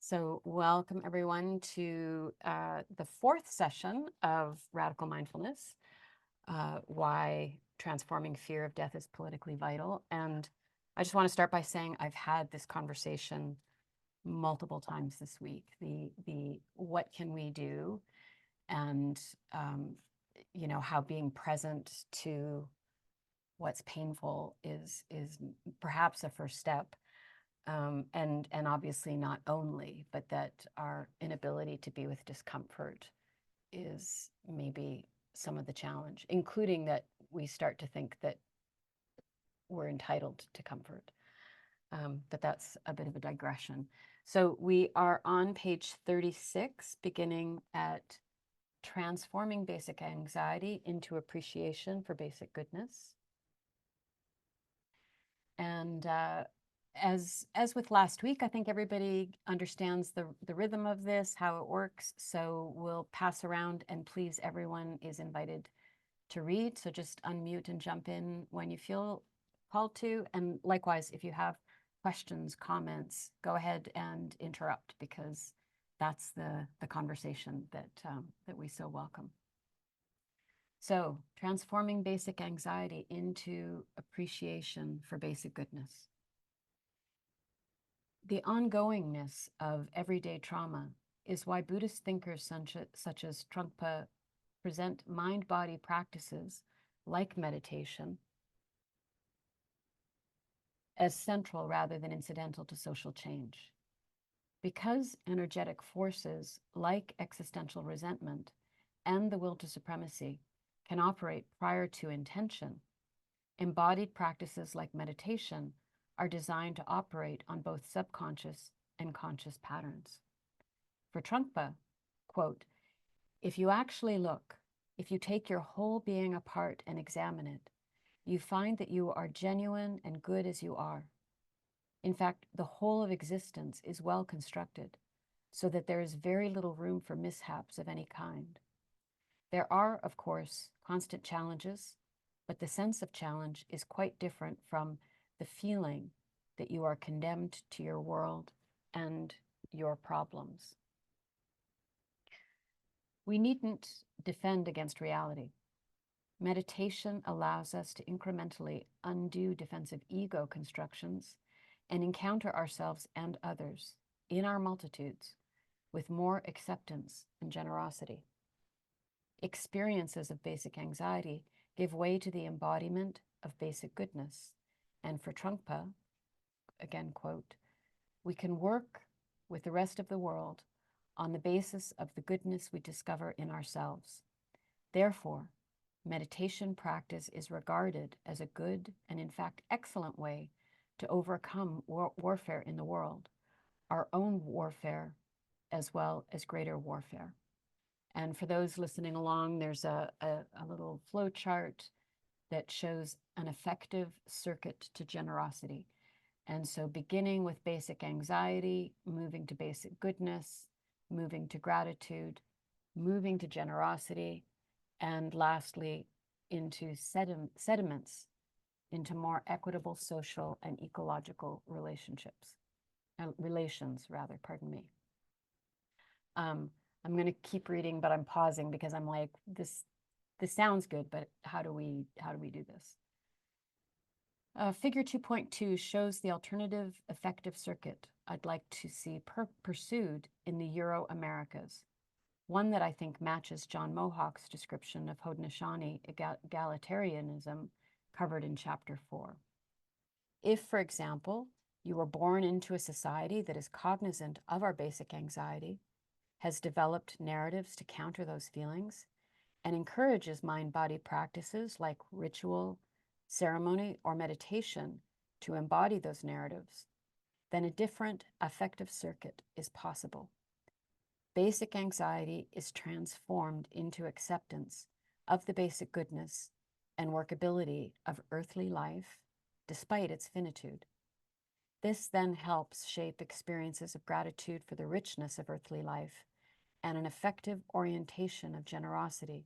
So welcome everyone to the fourth session of Radical Mindfulness, why transforming fear of death is politically vital. And I just want to start by saying I've had this conversation multiple times this week. The what can we do, and how being present to what's painful is perhaps a first step. And obviously not only, but that our inability to be with discomfort is maybe some of the challenge, including that we start to think that we're entitled to comfort. But that's a bit of a digression. So we are on page 36, beginning at transforming basic anxiety into appreciation for basic goodness. And as with last week, I think everybody understands the rhythm of this, how it works. So we'll pass around, and please, everyone is invited to read. So just unmute and jump in when you feel called to. And likewise, if you have questions, comments, go ahead and interrupt, because that's the conversation that we so welcome. So, transforming basic anxiety into appreciation for basic goodness. The ongoingness of everyday trauma is why Buddhist thinkers such as Trungpa present mind-body practices like meditation as central rather than incidental to social change. Because energetic forces like existential resentment and the will to supremacy can operate prior to intention, embodied practices like meditation are designed to operate on both subconscious and conscious patterns. For Trungpa, quote, "If you actually look, if you take your whole being apart and examine it, you find that you are genuine and good as you are. In fact, the whole of existence is well constructed, so that there is very little room for mishaps of any kind. There are, of course, constant challenges, but the sense of challenge is quite different from the feeling that you are condemned to your world and your problems." We needn't defend against reality. Meditation allows us to incrementally undo defensive ego constructions and encounter ourselves and others in our multitudes with more acceptance and generosity. Experiences of basic anxiety give way to the embodiment of basic goodness. And for Trungpa, again, quote, "We can work with the rest of the world on the basis of the goodness we discover in ourselves. Therefore, meditation practice is regarded as a good and, in fact, excellent way to overcome warfare in the world, our own warfare as well as greater warfare." And for those listening along, there's a little flow chart that shows an effective circuit to generosity. And so beginning with basic anxiety, moving to basic goodness, moving to gratitude, moving to generosity, and lastly, into sediments, into more equitable social and ecological relations, pardon me. I'm going to keep reading, but I'm pausing because I'm like, this sounds good, but how do we do this? Figure 2.2 shows the alternative effective circuit I'd like to see pursued in the Euro-Americas, one that I think matches John Mohawk's description of Haudenosaunee egalitarianism covered in Chapter 4. If, for example, you were born into a society that is cognizant of our basic anxiety, has developed narratives to counter those feelings, and encourages mind-body practices like ritual, ceremony, or meditation to embody those narratives, then a different affective circuit is possible. Basic anxiety is transformed into acceptance of the basic goodness and workability of earthly life, despite its finitude. This then helps shape experiences of gratitude for the richness of earthly life and an effective orientation of generosity,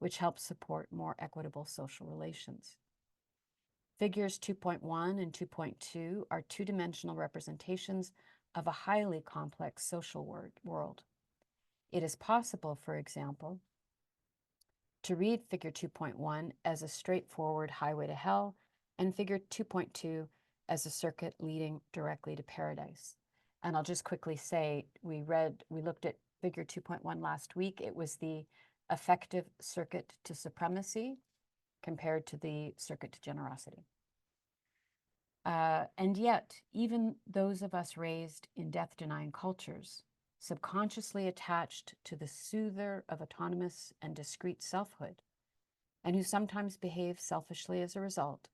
which helps support more equitable social relations. Figures 2.1 and 2.2 are two-dimensional representations of a highly complex social world. It is possible, for example, to read Figure 2.1 as a straightforward highway to hell and Figure 2.2 as a circuit leading directly to paradise. And I'll just quickly say, we looked at Figure 2.1 last week. It was the effective circuit to supremacy compared to the circuit to generosity. And yet, even those of us raised in death-denying cultures, subconsciously attached to the soother of autonomous and discrete selfhood, and who sometimes behave selfishly as a result,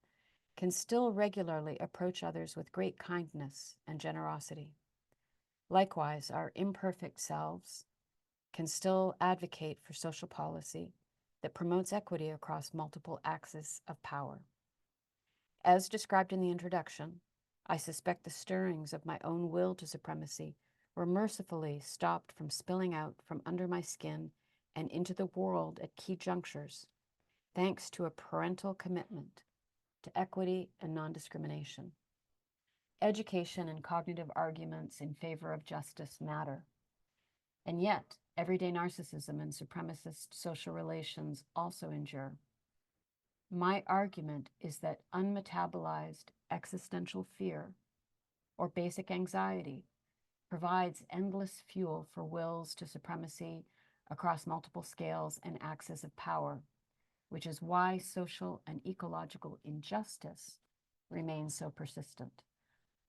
can still regularly approach others with great kindness and generosity. Likewise, our imperfect selves can still advocate for social policy that promotes equity across multiple axes of power. As described in the introduction, I suspect the stirrings of my own will to supremacy were mercifully stopped from spilling out from under my skin and into the world at key junctures, thanks to a parental commitment to equity and non-discrimination. Education and cognitive arguments in favor of justice matter. And yet, everyday narcissism and supremacist social relations also endure. My argument is that unmetabolized existential fear, or basic anxiety, provides endless fuel for wills to supremacy across multiple scales and axes of power, which is why social and ecological injustice remains so persistent.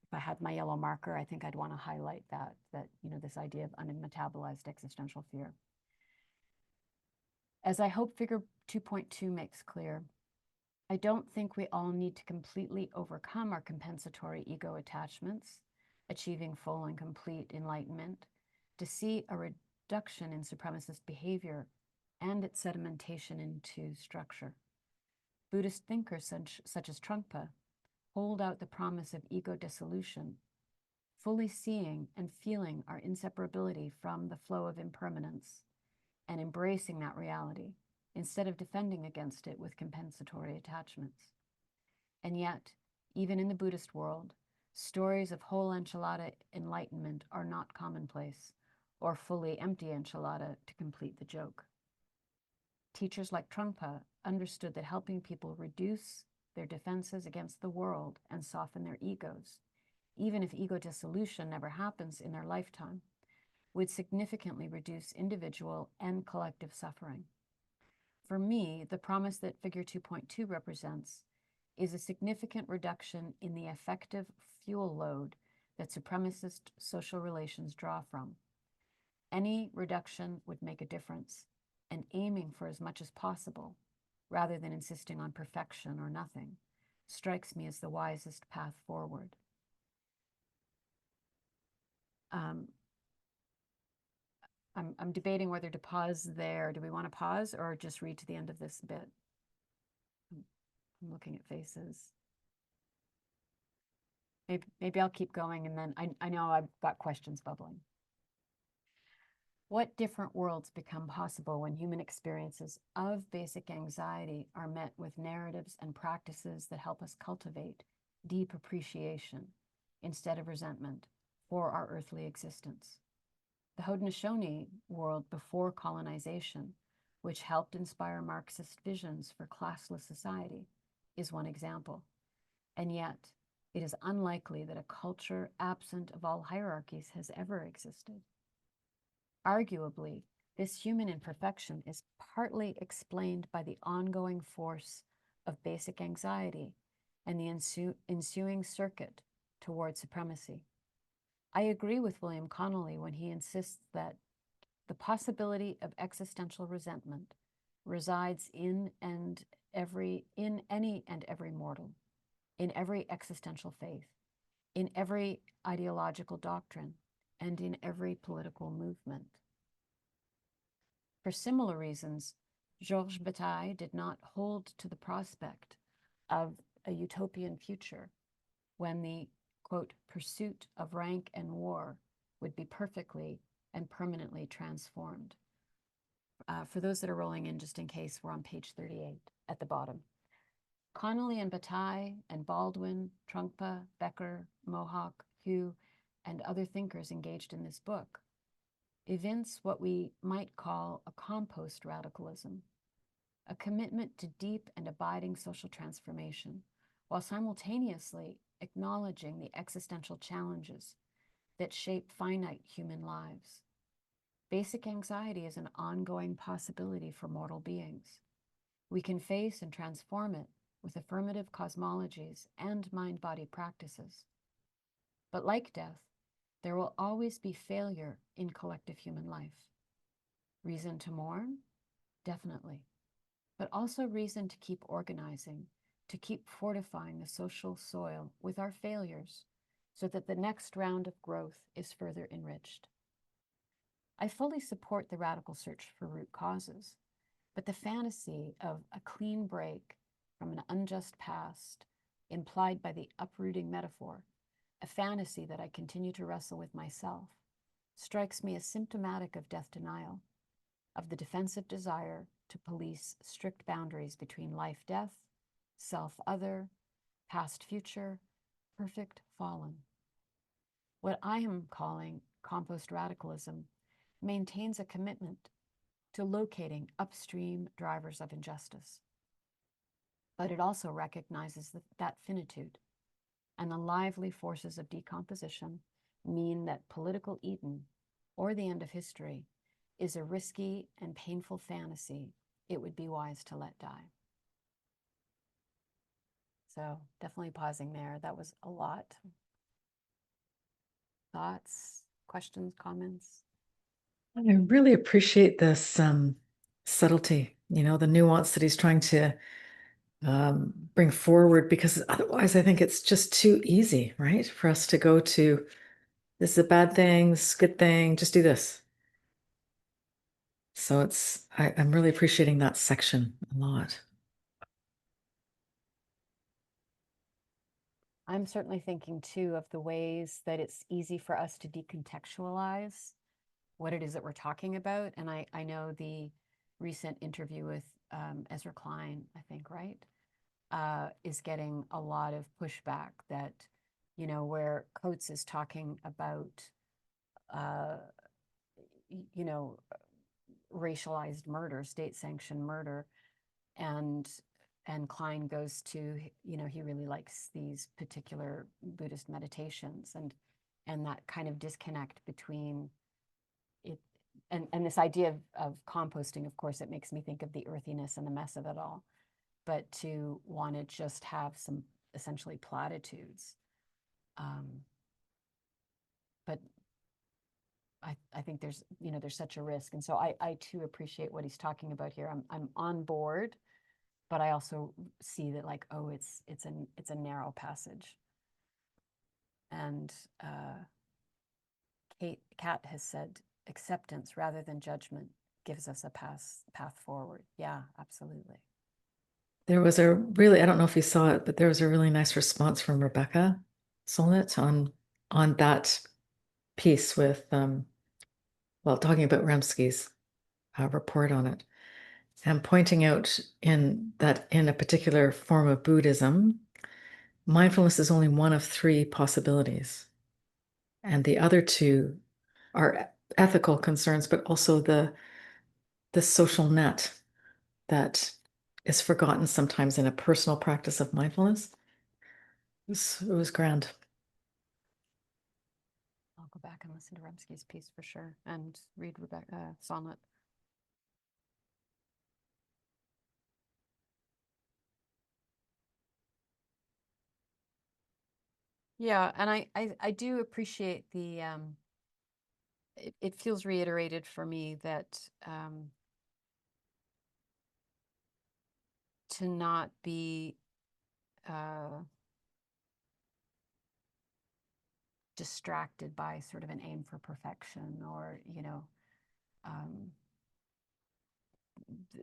If I had my yellow marker, I think I'd want to highlight that this idea of unmetabolized existential fear. As I hope Figure 2.2 makes clear, I don't think we all need to completely overcome our compensatory ego attachments, achieving full and complete enlightenment, to see a reduction in supremacist behavior and its sedimentation into structure. Buddhist thinkers such as Trungpa hold out the promise of ego dissolution, fully seeing and feeling our inseparability from the flow of impermanence and embracing that reality, instead of defending against it with compensatory attachments. And yet, even in the Buddhist world, stories of whole enchilada enlightenment are not commonplace, or fully empty enchilada to complete the joke. Teachers like Trungpa understood that helping people reduce their defenses against the world and soften their egos, even if ego dissolution never happens in their lifetime, would significantly reduce individual and collective suffering. For me, the promise that Figure 2.2 represents is a significant reduction in the effective fuel load that supremacist social relations draw from. Any reduction would make a difference, and aiming for as much as possible, rather than insisting on perfection or nothing, strikes me as the wisest path forward. I'm debating whether to pause there. Do we want to pause or just read to the end of this bit? I'm looking at faces. Maybe I'll keep going, and then I know I've got questions bubbling. What different worlds become possible when human experiences of basic anxiety are met with narratives and practices that help us cultivate deep appreciation instead of resentment for our earthly existence? The Haudenosaunee world before colonization, which helped inspire Marxist visions for classless society, is one example. And yet, it is unlikely that a culture absent of all hierarchies has ever existed. Arguably, this human imperfection is partly explained by the ongoing force of basic anxiety and the ensuing circuit toward supremacy. I agree with William Connolly when he insists that the possibility of existential resentment resides in any and every mortal, in every existential faith, in every ideological doctrine, and in every political movement. For similar reasons, Georges Bataille did not hold to the prospect of a utopian future when the, quote, pursuit of rank and war would be perfectly and permanently transformed. For those that are rolling in, just in case, we're on page 38 at the bottom. Connolly and Bataille and Baldwin, Trungpa, Becker, Mohawk, Hugh, and other thinkers engaged in this book evince what we might call a compost radicalism, a commitment to deep and abiding social transformation, while simultaneously acknowledging the existential challenges that shape finite human lives. Basic anxiety is an ongoing possibility for mortal beings. We can face and transform it with affirmative cosmologies and mind-body practices. But like death, there will always be failure in collective human life. Reason to mourn? Definitely. But also reason to keep organizing, to keep fortifying the social soil with our failures so that the next round of growth is further enriched. I fully support the radical search for root causes, but the fantasy of a clean break from an unjust past implied by the uprooting metaphor, a fantasy that I continue to wrestle with myself, strikes me as symptomatic of death denial, of the defensive desire to police strict boundaries between life-death, self-other, past-future, perfect fallen. What I am calling compost radicalism maintains a commitment to locating upstream drivers of injustice. But it also recognizes that finitude, and the lively forces of decomposition mean that political Eden, or the end of history, is a risky and painful fantasy it would be wise to let die. So definitely pausing there. That was a lot. Thoughts, questions, comments? I really appreciate this subtlety, the nuance that he's trying to bring forward, because otherwise I think it's just too easy, right? For us to go to, this is a bad thing, this is a good thing, just do this. So I'm really appreciating that section a lot. I'm certainly thinking too of the ways that it's easy for us to decontextualize what it is that we're talking about. And I know the recent interview with Ezra Klein, I think, right, is getting a lot of pushback that, where Coates is talking about, racialized murder, state-sanctioned murder, and Klein goes to, he really likes these particular Buddhist meditations, and that kind of disconnect between it and this idea of composting. Of course, it makes me think of the earthiness and the mess of it all, but to want to just have some essentially platitudes. But I think there's such a risk, and so I too appreciate what he's talking about here. I'm on board, but I also see that, like, oh, it's a narrow passage. And Kat has said acceptance rather than judgment gives us a path forward. Yeah, absolutely. There was a really, I don't know if you saw it, but there was a really nice response from Rebecca Solnit on that piece with talking about Remsky's report on it, and pointing out in a particular form of Buddhism, mindfulness is only one of three possibilities. And the other two are ethical concerns, but also the social net that is forgotten sometimes in a personal practice of mindfulness. It was grand. I'll go back and listen to Remsky's piece for sure, and read Rebecca Sonnet. Yeah, and I do appreciate the it feels reiterated for me that to not be distracted by sort of an aim for perfection, or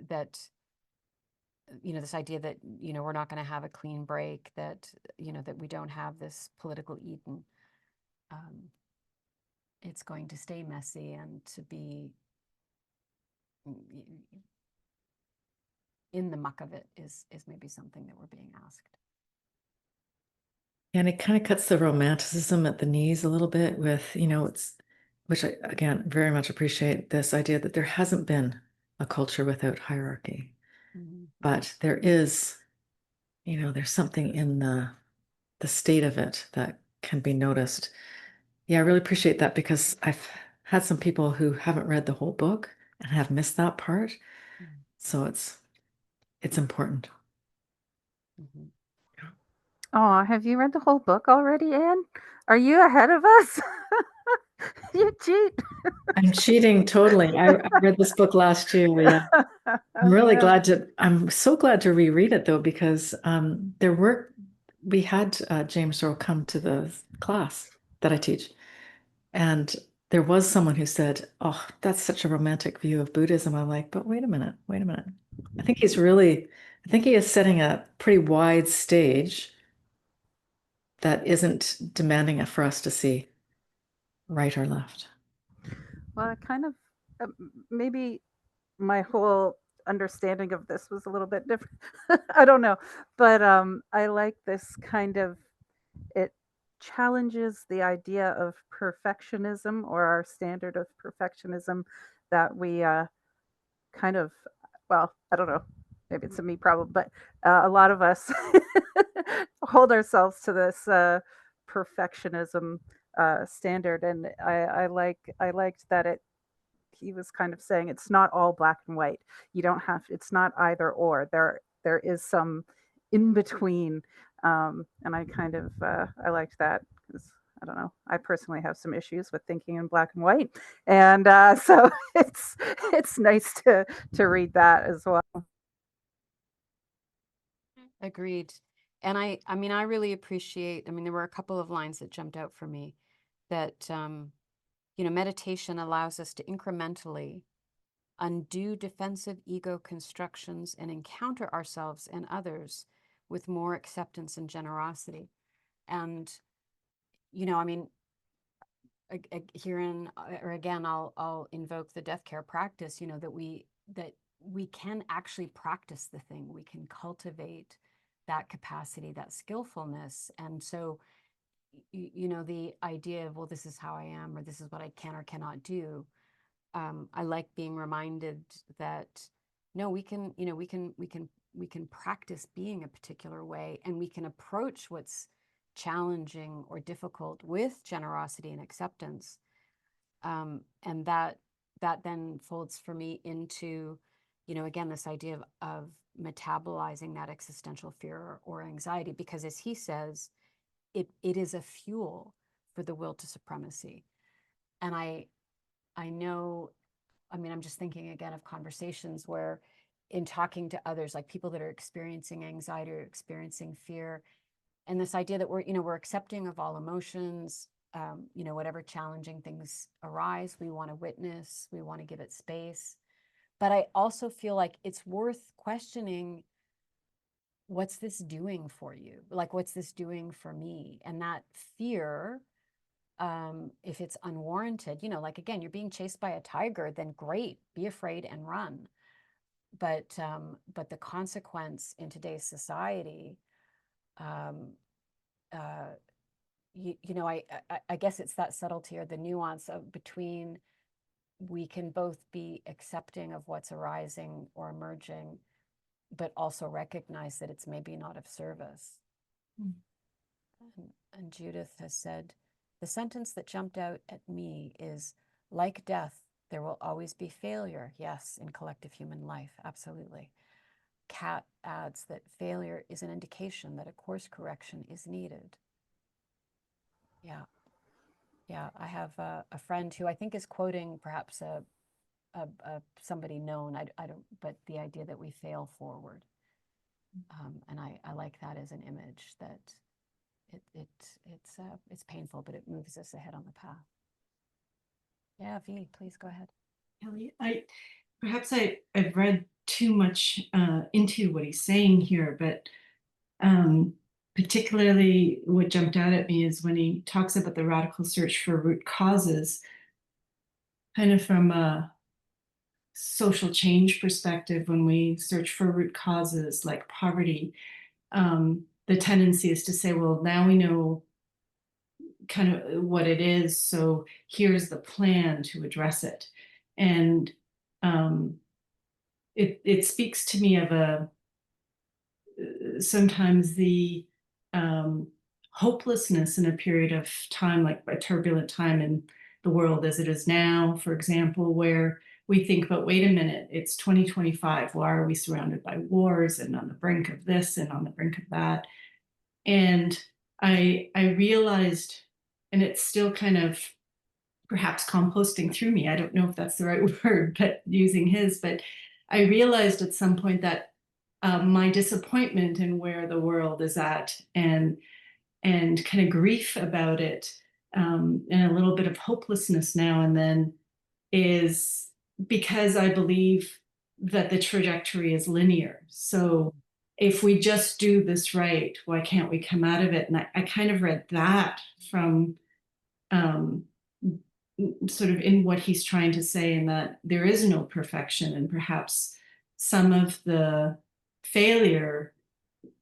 that this idea that we're not going to have a clean break, that that we don't have this political Eden. It's going to stay messy, and to be in the muck of it is maybe something that we're being asked. And it kind of cuts the romanticism at the knees a little bit with, which I, again, very much appreciate this idea that there hasn't been a culture without hierarchy. Mhm. But there is, there's something in the state of it that can be noticed. Yeah, I really appreciate that because I've had some people who haven't read the whole book and have missed that part. Mhm. So it's important. Mhm. Oh, have you read the whole book already, Anne? Are you ahead of us? You cheat. I'm cheating totally. I read this book last year. Yeah. I'm Oh, really man. I'm so glad to reread it though, because we had James Rowe come to the class that I teach. And there was someone who said, "Oh, that's such a romantic view of Buddhism." I'm like, but wait a minute, wait a minute. I think he is setting a pretty wide stage that isn't demanding it for us to see right or left. Well, I kind of maybe my whole understanding of this was a little bit different. I don't know, but I like this kind of it challenges the idea of perfectionism or our standard of perfectionism that we kind of, well, I don't know, maybe it's a me problem, but a lot of us hold ourselves to this perfectionism standard, and I liked that it he was kind of saying it's not all black and white. You don't have it's not either or. There is some in between, and I kind of I liked that because I don't know. I personally have some issues with thinking in black and white, and so it's nice to read that as well. Agreed. And I mean, I really appreciate, I mean, there were a couple of lines that jumped out for me that, meditation allows us to incrementally undo defensive ego constructions and encounter ourselves and others with more acceptance and generosity. And, I mean, herein, or again, I'll invoke the death care practice, that we can actually practice the thing. We can cultivate that capacity, that skillfulness. And so, the idea of, well, this is how I am, or this is what I can or cannot do. I like being reminded that no, we can practice being a particular way, and we can approach what's challenging or difficult with generosity and acceptance. And that then folds for me into, again, this idea of metabolizing that existential fear or anxiety, because as he says, it is a fuel for the will to supremacy. And I know, I mean, I'm just thinking again of conversations where, in talking to others, like people that are experiencing anxiety or experiencing fear, and this idea that we're accepting of all emotions, whatever challenging things arise, we want to witness, we want to give it space. But I also feel like it's worth questioning, what's this doing for you? Like, what's this doing for me? And that fear, if it's unwarranted, like, again, you're being chased by a tiger, then great, be afraid and run. But the consequence in today's society, um, uh, I guess it's that subtlety or the nuance of between, we can both be accepting of what's arising or emerging, but also recognize that it's maybe not of service. Mm. And Judith has said, the sentence that jumped out at me is, like death, there will always be failure. Yes, in collective human life, absolutely. Kat adds that failure is an indication that a course correction is needed. Yeah. Yeah, I have a friend who I think is quoting perhaps somebody known. I don't, but the idea that we fail forward. And I like that as an image, that it's painful, but it moves us ahead on the path. Yeah, V, please go ahead. Kelly, I've read too much into what he's saying here, but particularly what jumped out at me is when he talks about the radical search for root causes, kind of from a social change perspective. When we search for root causes like poverty, the tendency is to say, well, now we know kind of what it is, so here's the plan to address it. And it speaks to me of sometimes the hopelessness in a period of time, like a turbulent time in the world as it is now, for example, where we think, but wait a minute, it's 2025. Why are we surrounded by wars and on the brink of this and on the brink of that? And I realized, and it's still kind of perhaps composting through me. I don't know if that's the right word, but using his, but I realized at some point that my disappointment in where the world is at, and kind of grief about it, and a little bit of hopelessness now and then, is because I believe that the trajectory is linear. So if we just do this right, why can't we come out of it? And I kind of read that from um, sort of in what he's trying to say, in that there is no perfection, and perhaps some of the failure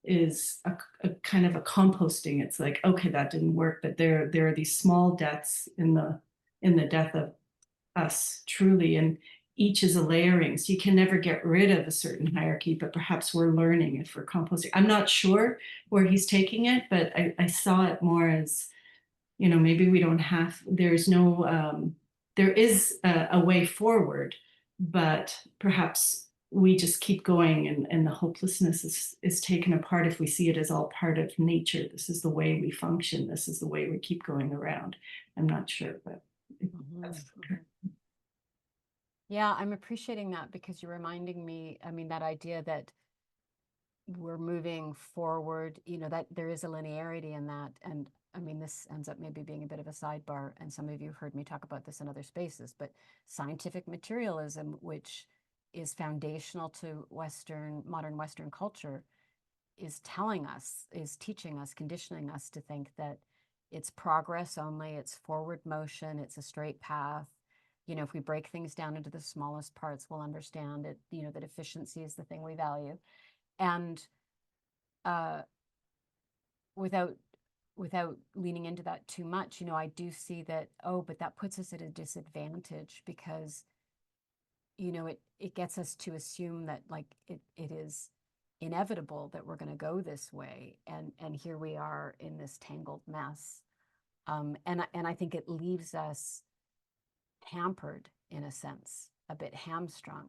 is a kind of a composting. It's like, okay, that didn't work, but there are these small deaths in the death of us truly, and each is a layering. So you can never get rid of a certain hierarchy, but perhaps we're learning if we're composting. I'm not sure where he's taking it, but I saw it more as, maybe we don't have, there's no, there is a way forward, but perhaps we just keep going, and the hopelessness is taken apart if we see it as all part of nature. This is the way we function. This is the way we keep going around. I'm not sure, but that's Yeah, I'm appreciating that, because you're reminding me, I mean, that idea that we're moving forward, that there is a linearity in that. And I mean, this ends up maybe being a bit of a sidebar, and some of you have heard me talk about this in other spaces, but scientific materialism, which is foundational to modern Western culture, is teaching us, conditioning us to think that it's progress only, it's forward motion, it's a straight path. If we break things down into the smallest parts, we'll understand it, that efficiency is the thing we value. And without leaning into that too much, I do see that, but that puts us at a disadvantage, because it gets us to assume that, like, it is inevitable that we're going to go this way, and here we are in this tangled mess. And I think it leaves us hampered, in a sense, a bit hamstrung,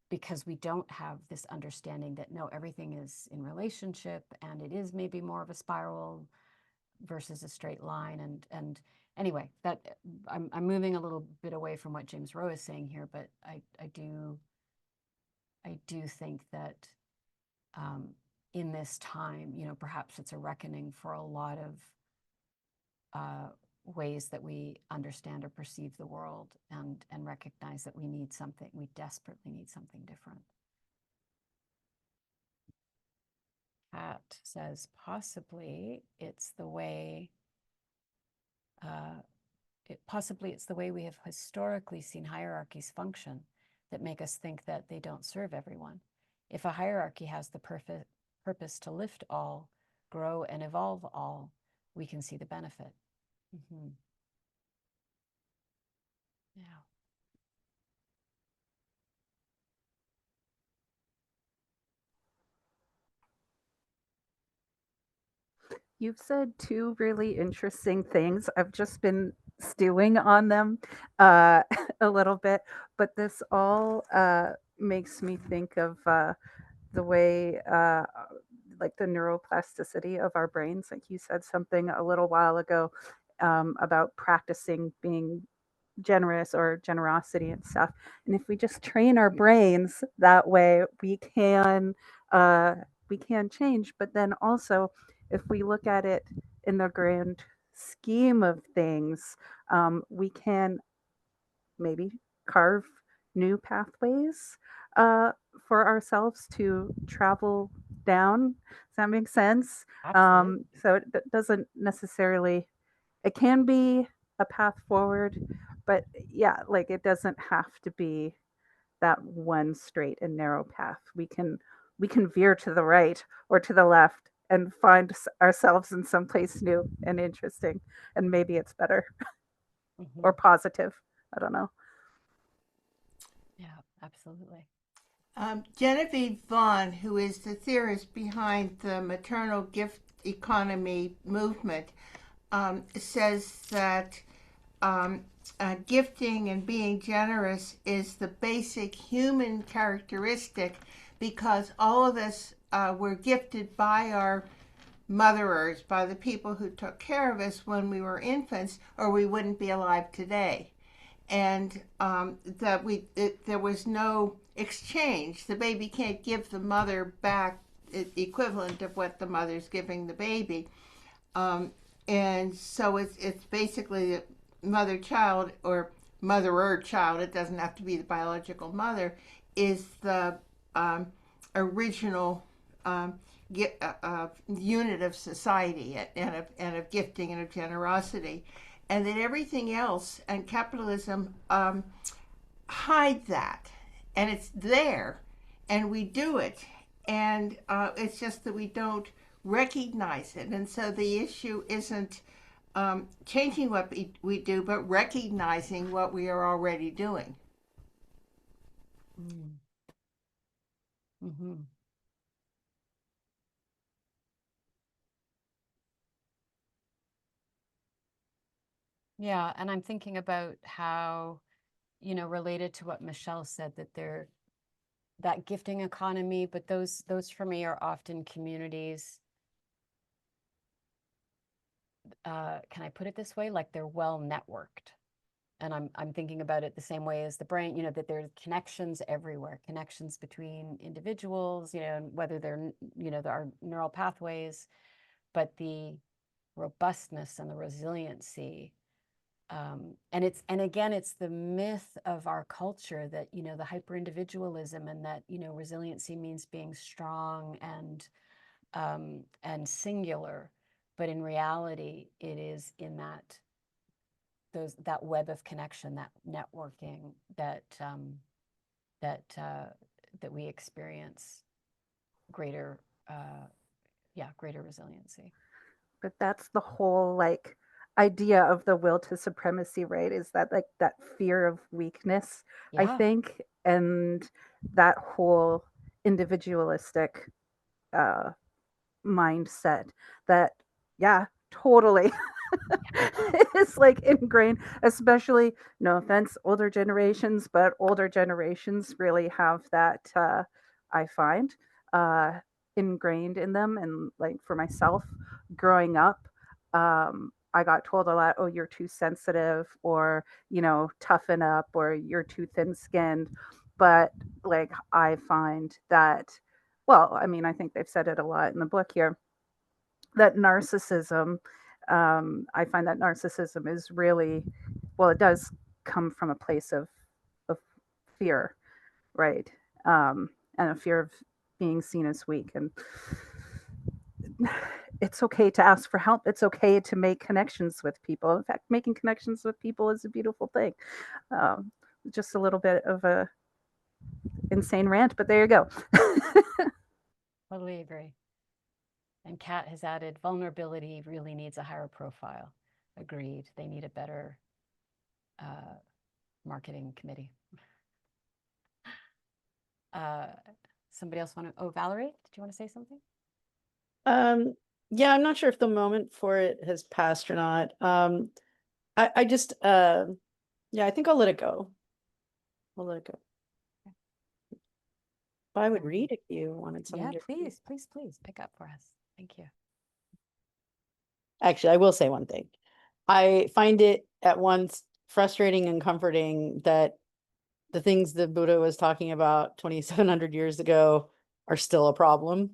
because we don't have this understanding that, no, everything is in relationship, and it is maybe more of a spiral versus a straight line. And anyway, that I'm moving a little bit away from what James Rowe is saying here, but I do think that in this time, perhaps it's a reckoning for a lot of ways that we understand or perceive the world, and recognize that we desperately need something different. Pat says, possibly it's the way we have historically seen hierarchies function that make us think that they don't serve everyone. If a hierarchy has the purpose to lift all, grow and evolve all, we can see the benefit. Mm-hmm. Yeah. You've said two really interesting things. I've just been stewing on them uh, a little bit, but this all makes me think of the way, like the neuroplasticity of our brains. Like you said something a little while ago about practicing being generous or generosity and stuff. And if we just train our brains that way, uh, we can change. But then also, if we look at it in the grand scheme of things, we can maybe carve new pathways uh, for ourselves to travel down. Does that make sense? Absolutely. So it doesn't necessarily, it can be a path forward, but yeah, like it doesn't have to be that one straight and narrow path. We can veer to the right or to the left and find ourselves in some place new and interesting, and maybe it's better or positive. I don't know. Yeah, absolutely. Genevieve Vaughn, who is the theorist behind the maternal gift economy movement, says that gifting and being generous is the basic human characteristic because all of us were gifted by our motherers, by the people who took care of us when we were infants, or we wouldn't be alive today. And that there was no exchange. The baby can't give the mother back the equivalent of what the mother's giving the baby. And so it's basically mother child or motherer child. It doesn't have to be the biological mother. Is the original unit of society and of gifting and of generosity, and that everything else and capitalism hide that, and it's there, and we do it, and it's just that we don't recognize it. And so the issue isn't changing what we do, but recognizing what we are already doing. Mm-hmm. Yeah, and I'm thinking about how, related to what Michelle said, that gifting economy, but those for me are often communities. Can I put it this way? Like they're well networked. And I'm thinking about it the same way as the brain, that there's connections everywhere, connections between individuals, whether there are neural pathways, but the robustness and the resiliency. And again, it's the myth of our culture that, the hyper individualism, and that, resiliency means being strong and singular. But in reality, it is in that web of connection, that networking, that we experience greater resiliency. But that's the whole like idea of the will to supremacy, right? Is that like that fear of weakness, I Yeah. think, and that whole individualistic mindset that, yeah, totally is like ingrained, especially, no offense, older generations, but older generations really have that, I find, uh, ingrained in them. And like for myself, growing up, I got told a lot, oh, you're too sensitive, or, toughen up, or you're too thin skinned. But like, I find that, well, I mean, I think they've said it a lot in the book here, that narcissism, I find that narcissism is really, well, it does come from a place of fear, right? And a fear of being seen as weak. And it's okay to ask for help. It's okay to make connections with people. In fact, making connections with people is a beautiful thing. Um, just a little bit of a insane rant, but there you go. Totally agree. And Kat has added, vulnerability really needs a higher profile. Agreed. They need a better marketing committee. Somebody else want to? Oh, Valerie, did you want to say something? Yeah, I'm not sure if the moment for it has passed or not. I just, yeah, I think I'll let it go. I'll let it go. But I would read if you wanted something. Yeah, please pick up for us. Thank you. Actually, I will say one thing. I find it at once frustrating and comforting that the things that Buddha was talking about 2,700 years ago are still a problem.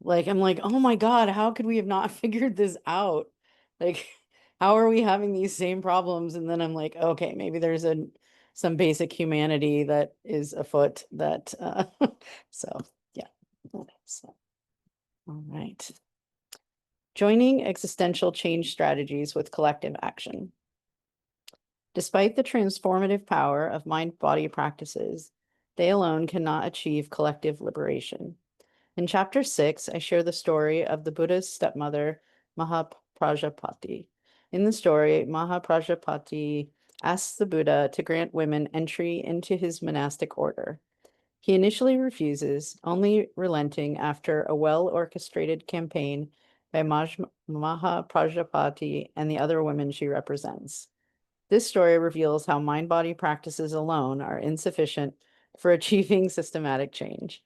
Like, I'm like, oh my God, how could we have not figured this out? Like, how are we having these same problems? And then I'm like, okay, maybe there's some basic humanity that is afoot that, so yeah. So, all right. Joining existential change strategies with collective action. Despite the transformative power of mind-body practices, they alone cannot achieve collective liberation. In chapter 6, I share the story of the Buddha's stepmother, Mahaprajapati. In the story, Mahaprajapati asks the Buddha to grant women entry into his monastic order. He initially refuses, only relenting after a well-orchestrated campaign by Mahaprajapati and the other women she represents. This story reveals how mind-body practices alone are insufficient for achieving systematic change.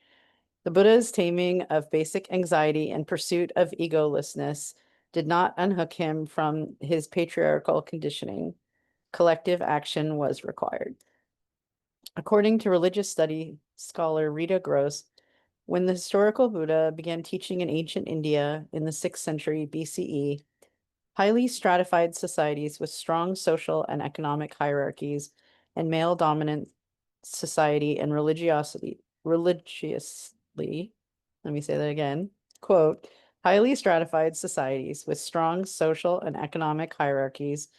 The Buddha's taming of basic anxiety and pursuit of egolessness did not unhook him from his patriarchal conditioning. Collective action was required. According to religious study scholar Rita Gross, when the historical Buddha began teaching in ancient India in the 6th century BCE, highly stratified societies with strong social and economic hierarchies and male dominant society and religiously, let me say that again, quote, highly stratified societies with strong social and economic hierarchies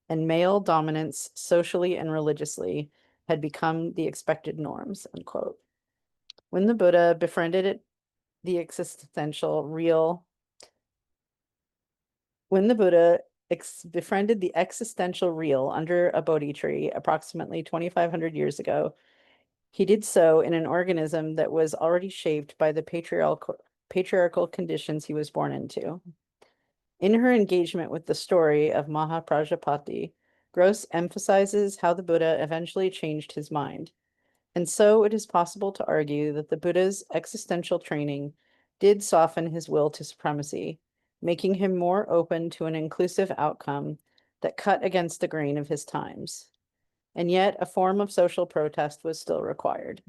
and male dominance socially and religiously had become the expected norms, unquote. When the Buddha befriended the existential real under a Bodhi tree approximately 2,500 years ago, he did so in an organism that was already shaped by the patriarchal conditions he was born into. In her engagement with the story of Mahaprajapati, Gross emphasizes how the Buddha eventually changed his mind. And so it is possible to argue that the Buddha's existential training did soften his will to supremacy, making him more open to an inclusive outcome that cut against the grain of his times. And yet a form of social protest was still required.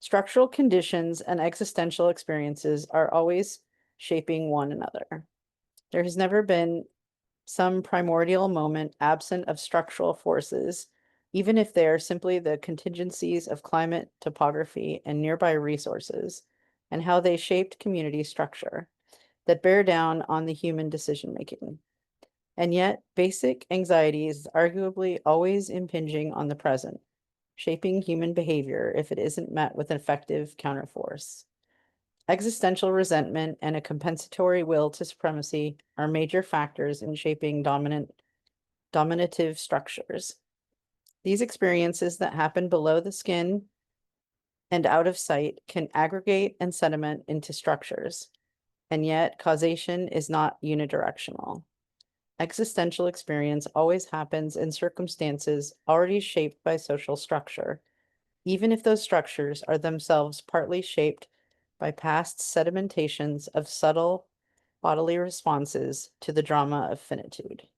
Structural conditions and existential experiences are always shaping one another. There has never been some primordial moment absent of structural forces, even if they are simply the contingencies of climate, topography, and nearby resources, and how they shaped community structure that bear down on the human decision-making. And yet, basic anxiety is arguably always impinging on the present, shaping human behavior if it isn't met with an effective counterforce. Existential resentment and a compensatory will to supremacy are major factors in shaping dominative structures. These experiences that happen below the skin and out of sight can aggregate and sediment into structures, and yet causation is not unidirectional. Existential experience always happens in circumstances already shaped by social structure, even if those structures are themselves partly shaped by past sedimentations of subtle bodily responses to the drama of finitude.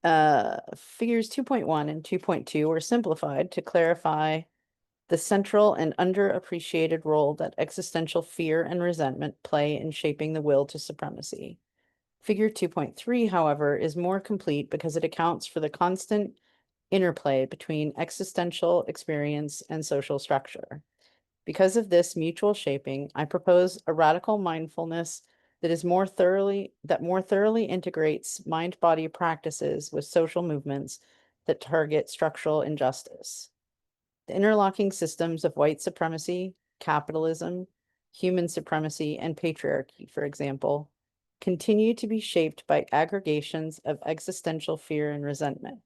Figures 2.1 and 2.2 were simplified to clarify the central and underappreciated role that existential fear and resentment play in shaping the will to supremacy. Figure 2.3, however, is more complete because it accounts for the constant interplay between existential experience and social structure. Because of this mutual shaping, I propose a radical mindfulness that more thoroughly integrates mind-body practices with social movements that target structural injustice. The interlocking systems of white supremacy, capitalism, human supremacy, and patriarchy, for example, continue to be shaped by aggregations of existential fear and resentment.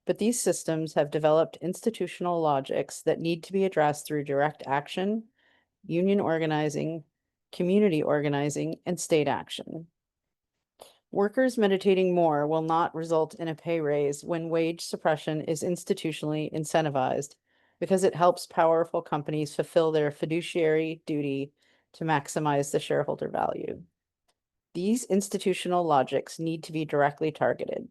But these systems have developed institutional logics that need to be addressed through direct action, union organizing, community organizing, and state action. Workers meditating more will not result in a pay raise when wage suppression is institutionally incentivized, because it helps powerful companies fulfill their fiduciary duty to maximize the shareholder value. These institutional logics need to be directly targeted.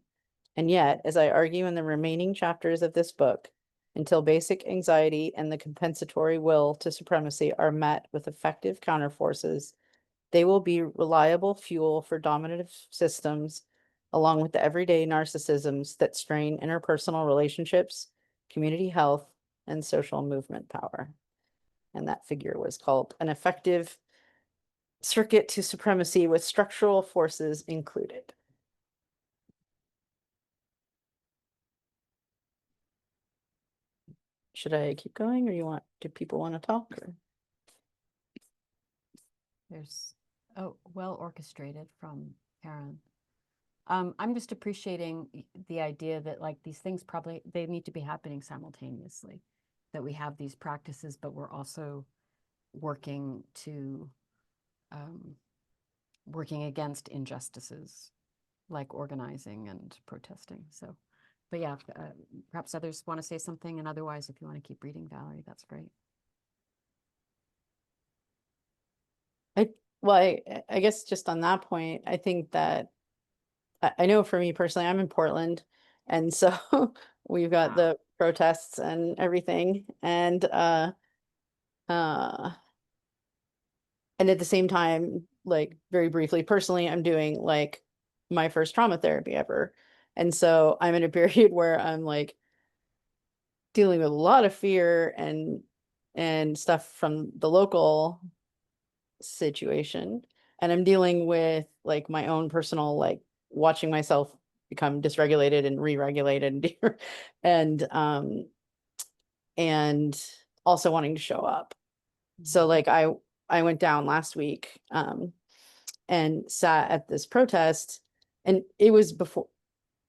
And yet, as I argue in the remaining chapters of this book, until basic anxiety and the compensatory will to supremacy are met with effective counterforces, they will be reliable fuel for dominative systems, along with the everyday narcissisms that strain interpersonal relationships, community health, and social movement power. And that figure was called an effective circuit to supremacy with structural forces included. should I keep going, or do people want to talk? Or? There's, oh, well orchestrated from Karen. I'm just appreciating the idea that like these things probably, they need to be happening simultaneously, that we have these practices, but we're also working to, working against injustices like organizing and protesting. So, but yeah, perhaps others want to say something, and otherwise, if you want to keep reading, Valerie, that's great. I guess just on that point, I think that I know for me personally, I'm in Portland, and so we've got Wow. the protests and everything, and uh and at the same time, like very briefly, personally, I'm doing like my first trauma therapy ever, and so I'm in a period where I'm like dealing with a lot of fear and stuff from the local situation, and I'm dealing with like my own personal, like watching myself become dysregulated and re-regulated and and also wanting to show up. So like I went down last week and sat at this protest, and it was before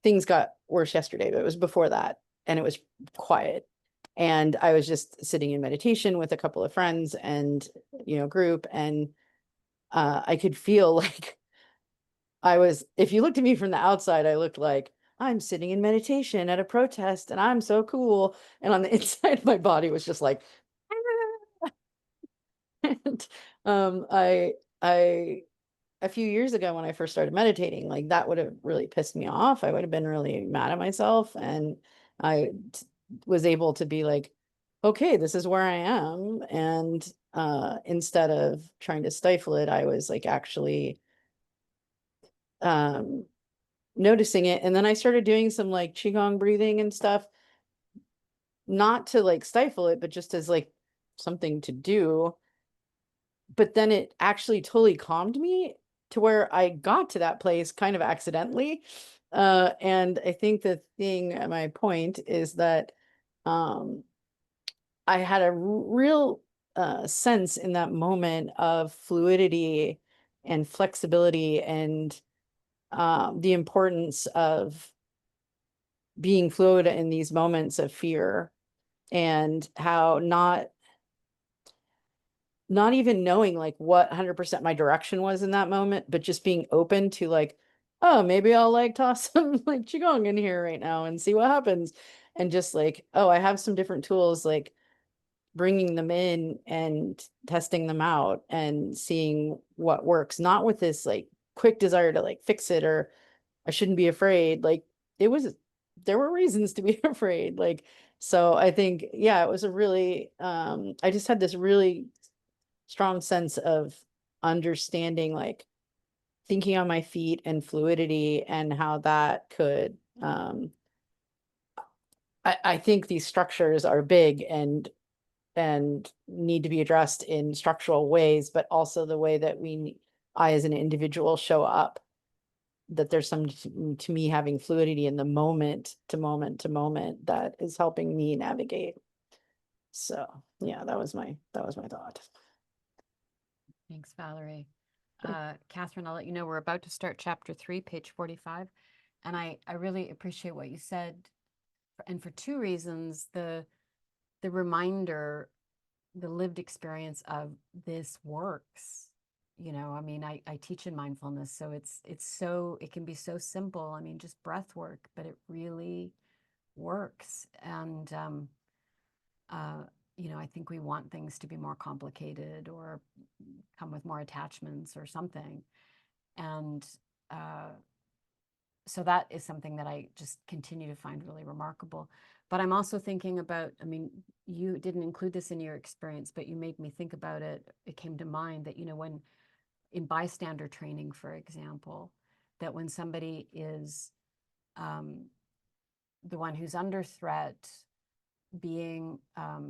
things got worse yesterday, but it was before that, and it was quiet, and I was just sitting in meditation with a couple of friends and group, and I could feel like if you looked at me from the outside, I looked like I'm sitting in meditation at a protest and I'm so cool. And on the inside, my body was just like, and I, a few years ago when I first started meditating, like that would have really pissed me off. I would have been really mad at myself. And was able to be like, okay, this is where I am. And instead of trying to stifle it, I was like actually noticing it. And then I started doing some like qigong breathing and stuff, not to like stifle it, but just as like something to do. But then it actually totally calmed me to where I got to that place kind of accidentally. And I think the thing, my point is that I had a real sense in that moment of fluidity and flexibility and the importance of being fluid in these moments of fear, and how not even knowing like what 100% my direction was in that moment, but just being open to like, oh, maybe I'll like toss some like qigong in here right now and see what happens, and just like, oh, I have some different tools, like bringing them in and testing them out and seeing what works, not with this like quick desire to like fix it, or I shouldn't be afraid. Like there were reasons to be afraid. Like, so I think, yeah, it was a really, I just had this really strong sense of understanding, like thinking on my feet and fluidity, and how that could, I think these structures are big and need to be addressed in structural ways, but also the way that I as an individual show up, that there's some to me having fluidity in the moment to moment to moment that is helping me navigate. So yeah, that was my thought. Thanks, Valerie. Catherine, I'll let you know we're about to start chapter 3, page 45. And I really appreciate what you said. And for two reasons, the reminder, the lived experience of this works. I mean, I teach in mindfulness, so it can be so simple. I mean, just breath work, but it really works. And I think we want things to be more complicated or come with more attachments or something. And so that is something that I just continue to find really remarkable. But I'm also thinking about, I mean, you didn't include this in your experience, but you made me think about it. It came to mind that, when in bystander training, for example, that when somebody is the one who's under threat, being at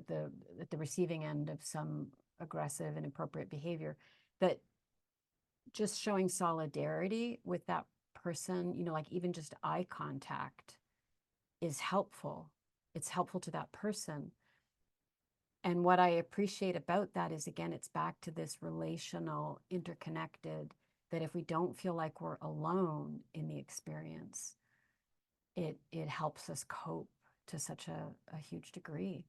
the receiving end of some aggressive, inappropriate behavior, that just showing solidarity with that person, like even just eye contact is helpful. it's helpful to that person. And what I appreciate about that is, again, it's back to this relational, interconnected, that if we don't feel like we're alone in the experience, it helps us cope to such a huge degree.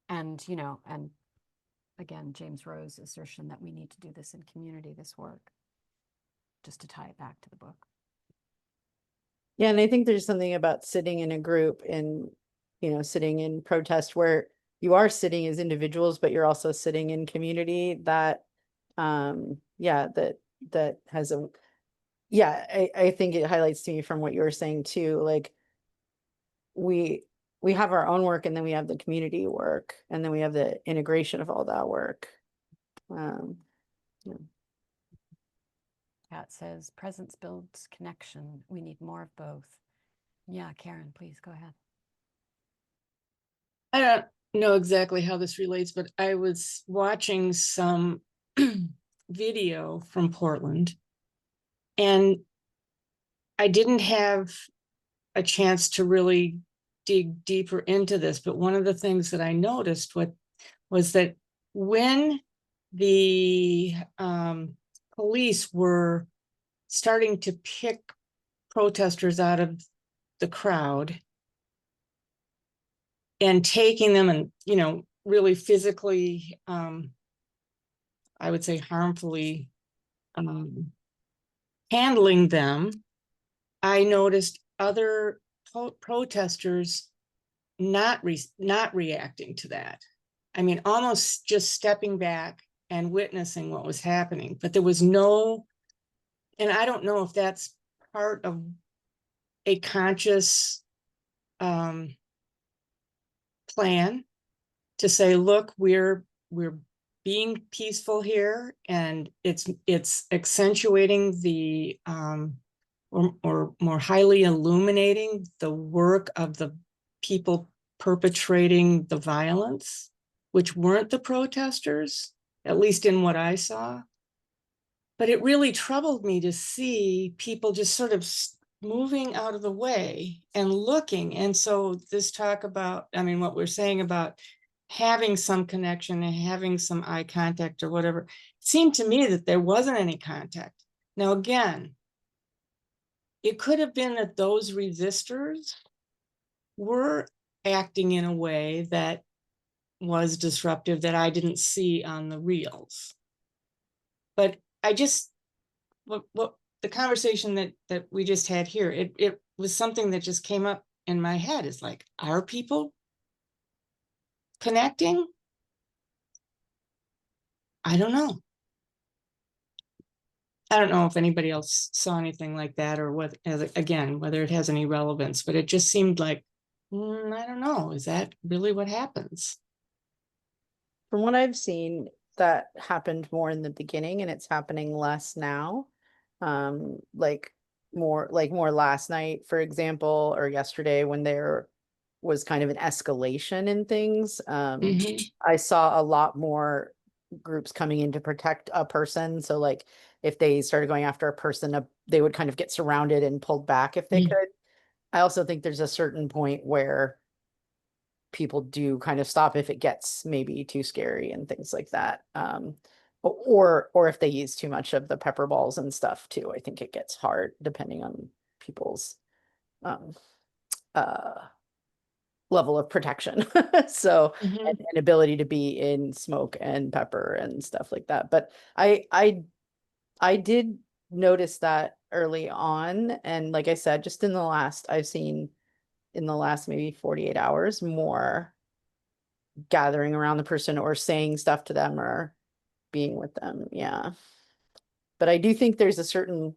And, you know, and again, James Rowe's assertion that we need to do this in community, this work, just to tie it back to the book. Yeah, and I think there's something about sitting in a group and, you know, sitting in protest where you are sitting as individuals, but you're also sitting in community that, yeah, that has a, yeah, I think it highlights to me from what you were saying too, like we have our own work and then we have the community work and then we have the integration of all that work. Yeah. Pat says, presence builds connection. We need more of both. Yeah, Karen, please go ahead. I don't know exactly how this relates, but I was watching some video from Portland, and I didn't have a chance to really dig deeper into this, but one of the things that I noticed was that when the police were starting to pick protesters out of the crowd and taking them and, you know, really physically, I would say harmfully handling them, I noticed other protesters not reacting to that. I mean, almost just stepping back and witnessing what was happening, but there was no, and I don't know if that's part of a conscious plan to say, look, we're being peaceful here, and it's accentuating the or more highly illuminating the work of the people perpetrating the violence, which weren't the protesters, at least in what I saw. But it really troubled me to see people just sort of moving out of the way and looking. And so this talk about, I mean, what we're saying about having some connection and having some eye contact or whatever, it seemed to me that there wasn't any contact. Now, again, it could have been that those resistors were acting in a way that was disruptive that I didn't see on the reels. But I just, what the conversation that we just had here, it was something that just came up in my head. Is like, are people connecting? I don't know. I don't know if anybody else saw anything like that, or what, again, whether it has any relevance, but it just seemed like, I don't know, is that really what happens? From what I've seen, that happened more in the beginning and it's happening less now. Like more last night, for example, or yesterday when there was kind of an escalation in things. I saw a lot more groups coming in to protect a person. So like if they started going after a person, they would kind of get surrounded and pulled back if they could. I also think there's a certain point where people do kind of stop if it gets maybe too scary and things like that. Or if they use too much of the pepper balls and stuff too. I think it gets hard depending on people's level of protection. So and ability to be in smoke and pepper and stuff like that. But I did notice that early on, and like I said, just in the last, I've seen in the last maybe 48 hours more gathering around the person or saying stuff to them or being with them. Yeah. But I do think there's a certain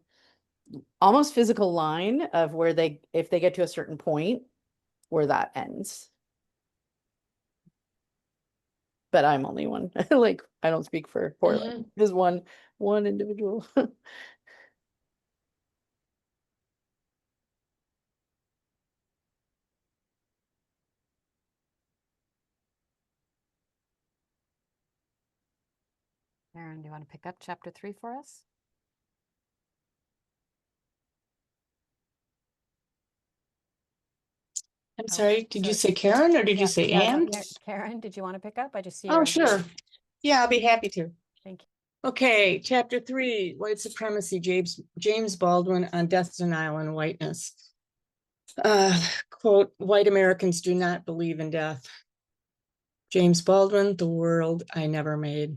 almost physical line of where if they get to a certain point where that ends. But I'm only one. Like I don't speak for Portland. There's one individual. Aaron, do you want to pick up chapter 3 for us? I'm Oh, sorry, did you so- say Karen or did Yeah, you say yeah, no, Anne? Karen, did you want to pick up? I just see Oh, your sure. Yeah, I'll be happy to. Thank you. Okay, chapter 3, white supremacy, James Baldwin on death, denial, and whiteness. Quote, white Americans do not believe in death. James Baldwin, The World I Never Made.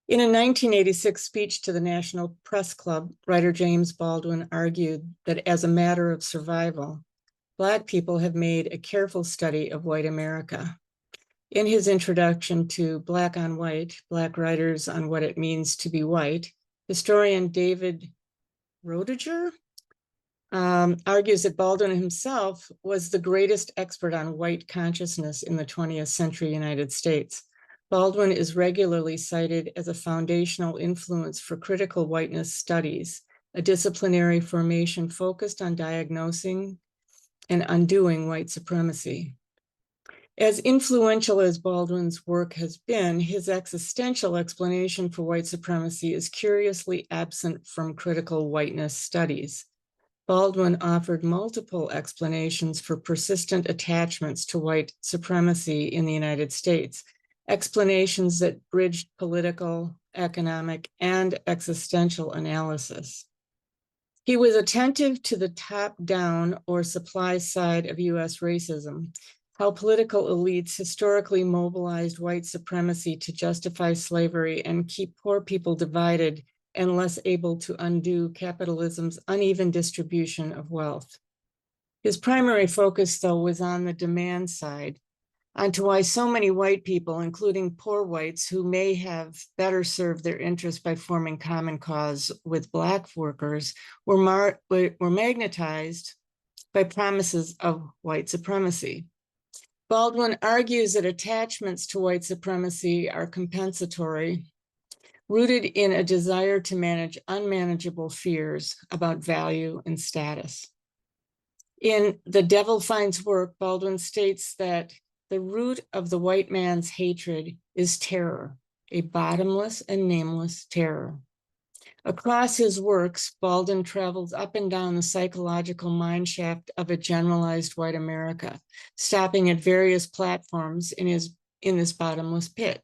In a 1986 speech to the National Press Club, writer James Baldwin argued that as a matter of survival, Black people have made a careful study of white America. In his introduction to Black on White, Black Writers on What It Means to Be White, historian David Roediger argues that Baldwin himself was the greatest expert on white consciousness in the 20th century United States. Baldwin is regularly cited as a foundational influence for critical whiteness studies, a disciplinary formation focused on diagnosing and undoing white supremacy. As influential as Baldwin's work has been, his existential explanation for white supremacy is curiously absent from critical whiteness studies. Baldwin offered multiple explanations for persistent attachments to white supremacy in the United States, explanations that bridged political, economic, and existential analysis. He was attentive to the top-down or supply side of US racism, how political elites historically mobilized white supremacy to justify slavery and keep poor people divided and less able to undo capitalism's uneven distribution of wealth. His primary focus, though, was on the demand side, onto why so many white people, including poor whites who may have better served their interests by forming common cause with Black workers, were magnetized by promises of white supremacy. Baldwin argues that attachments to white supremacy are compensatory, rooted in a desire to manage unmanageable fears about value and status. In The Devil Finds Work, Baldwin states that the root of the white man's hatred is terror, a bottomless and nameless terror. Across his works, Baldwin travels up and down the psychological mineshaft of a generalized white America, stopping at various platforms in this bottomless pit.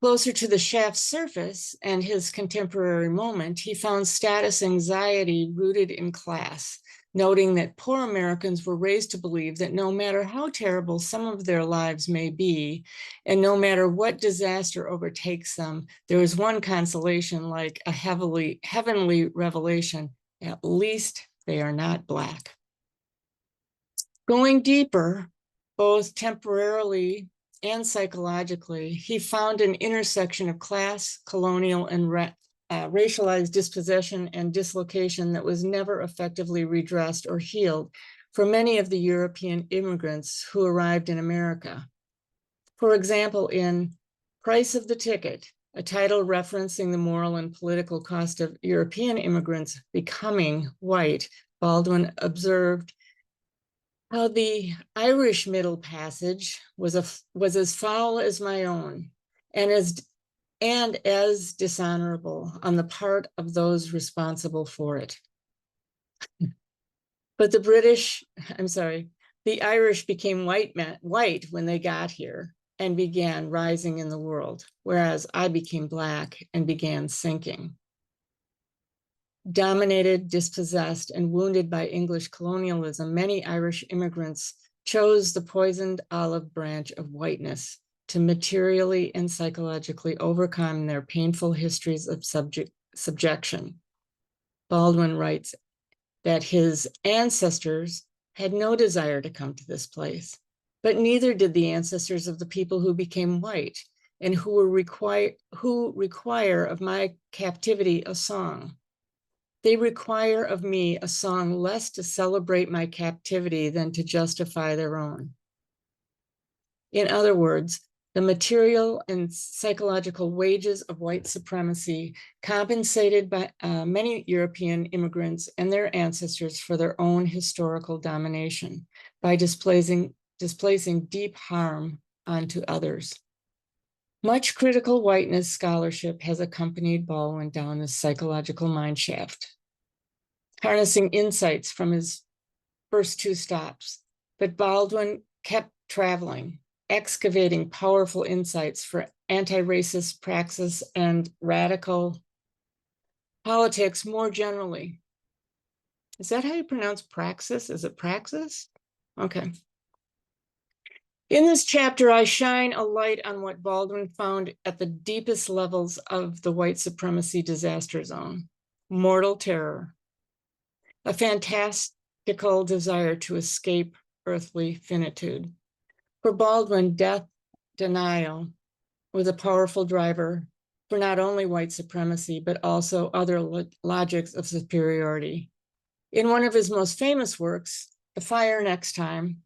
Closer to the shaft's surface and his contemporary moment, he found status anxiety rooted in class, noting that poor Americans were raised to believe that no matter how terrible some of their lives may be, and no matter what disaster overtakes them, there is one consolation like a heavenly revelation: at least they are not Black. Going deeper, both temporarily and psychologically, he found an intersection of class, colonial, and racialized dispossession and dislocation that was never effectively redressed or healed for many of the European immigrants who arrived in America. For example, in Price of the Ticket, a title referencing the moral and political cost of European immigrants becoming white, Baldwin observed how the Irish Middle Passage was as foul as my own, and as dishonorable on the part of those responsible for it. But the Irish became white when they got here and began rising in the world, whereas I became Black and began sinking. Dominated, dispossessed, and wounded by English colonialism, many Irish immigrants chose the poisoned olive branch of whiteness to materially and psychologically overcome their painful histories of subjection. Baldwin writes that his ancestors had no desire to come to this place, but neither did the ancestors of the people who became white and who require of my captivity a song. They require of me a song less to celebrate my captivity than to justify their own. In other words, the material and psychological wages of white supremacy compensated by many European immigrants and their ancestors for their own historical domination by displacing deep harm onto others. Much critical whiteness scholarship has accompanied Baldwin down this psychological mineshaft, harnessing insights from his first two stops, but Baldwin kept traveling, excavating powerful insights for anti-racist praxis and radical politics more generally. Is that how you pronounce praxis? Is it praxis? Okay. In this chapter, I shine a light on what Baldwin found at the deepest levels of the white supremacy disaster zone: mortal terror, a fantastical desire to escape earthly finitude. For Baldwin, death denial was a powerful driver for not only white supremacy, but also other logics of superiority. In one of his most famous works, The Fire Next Time,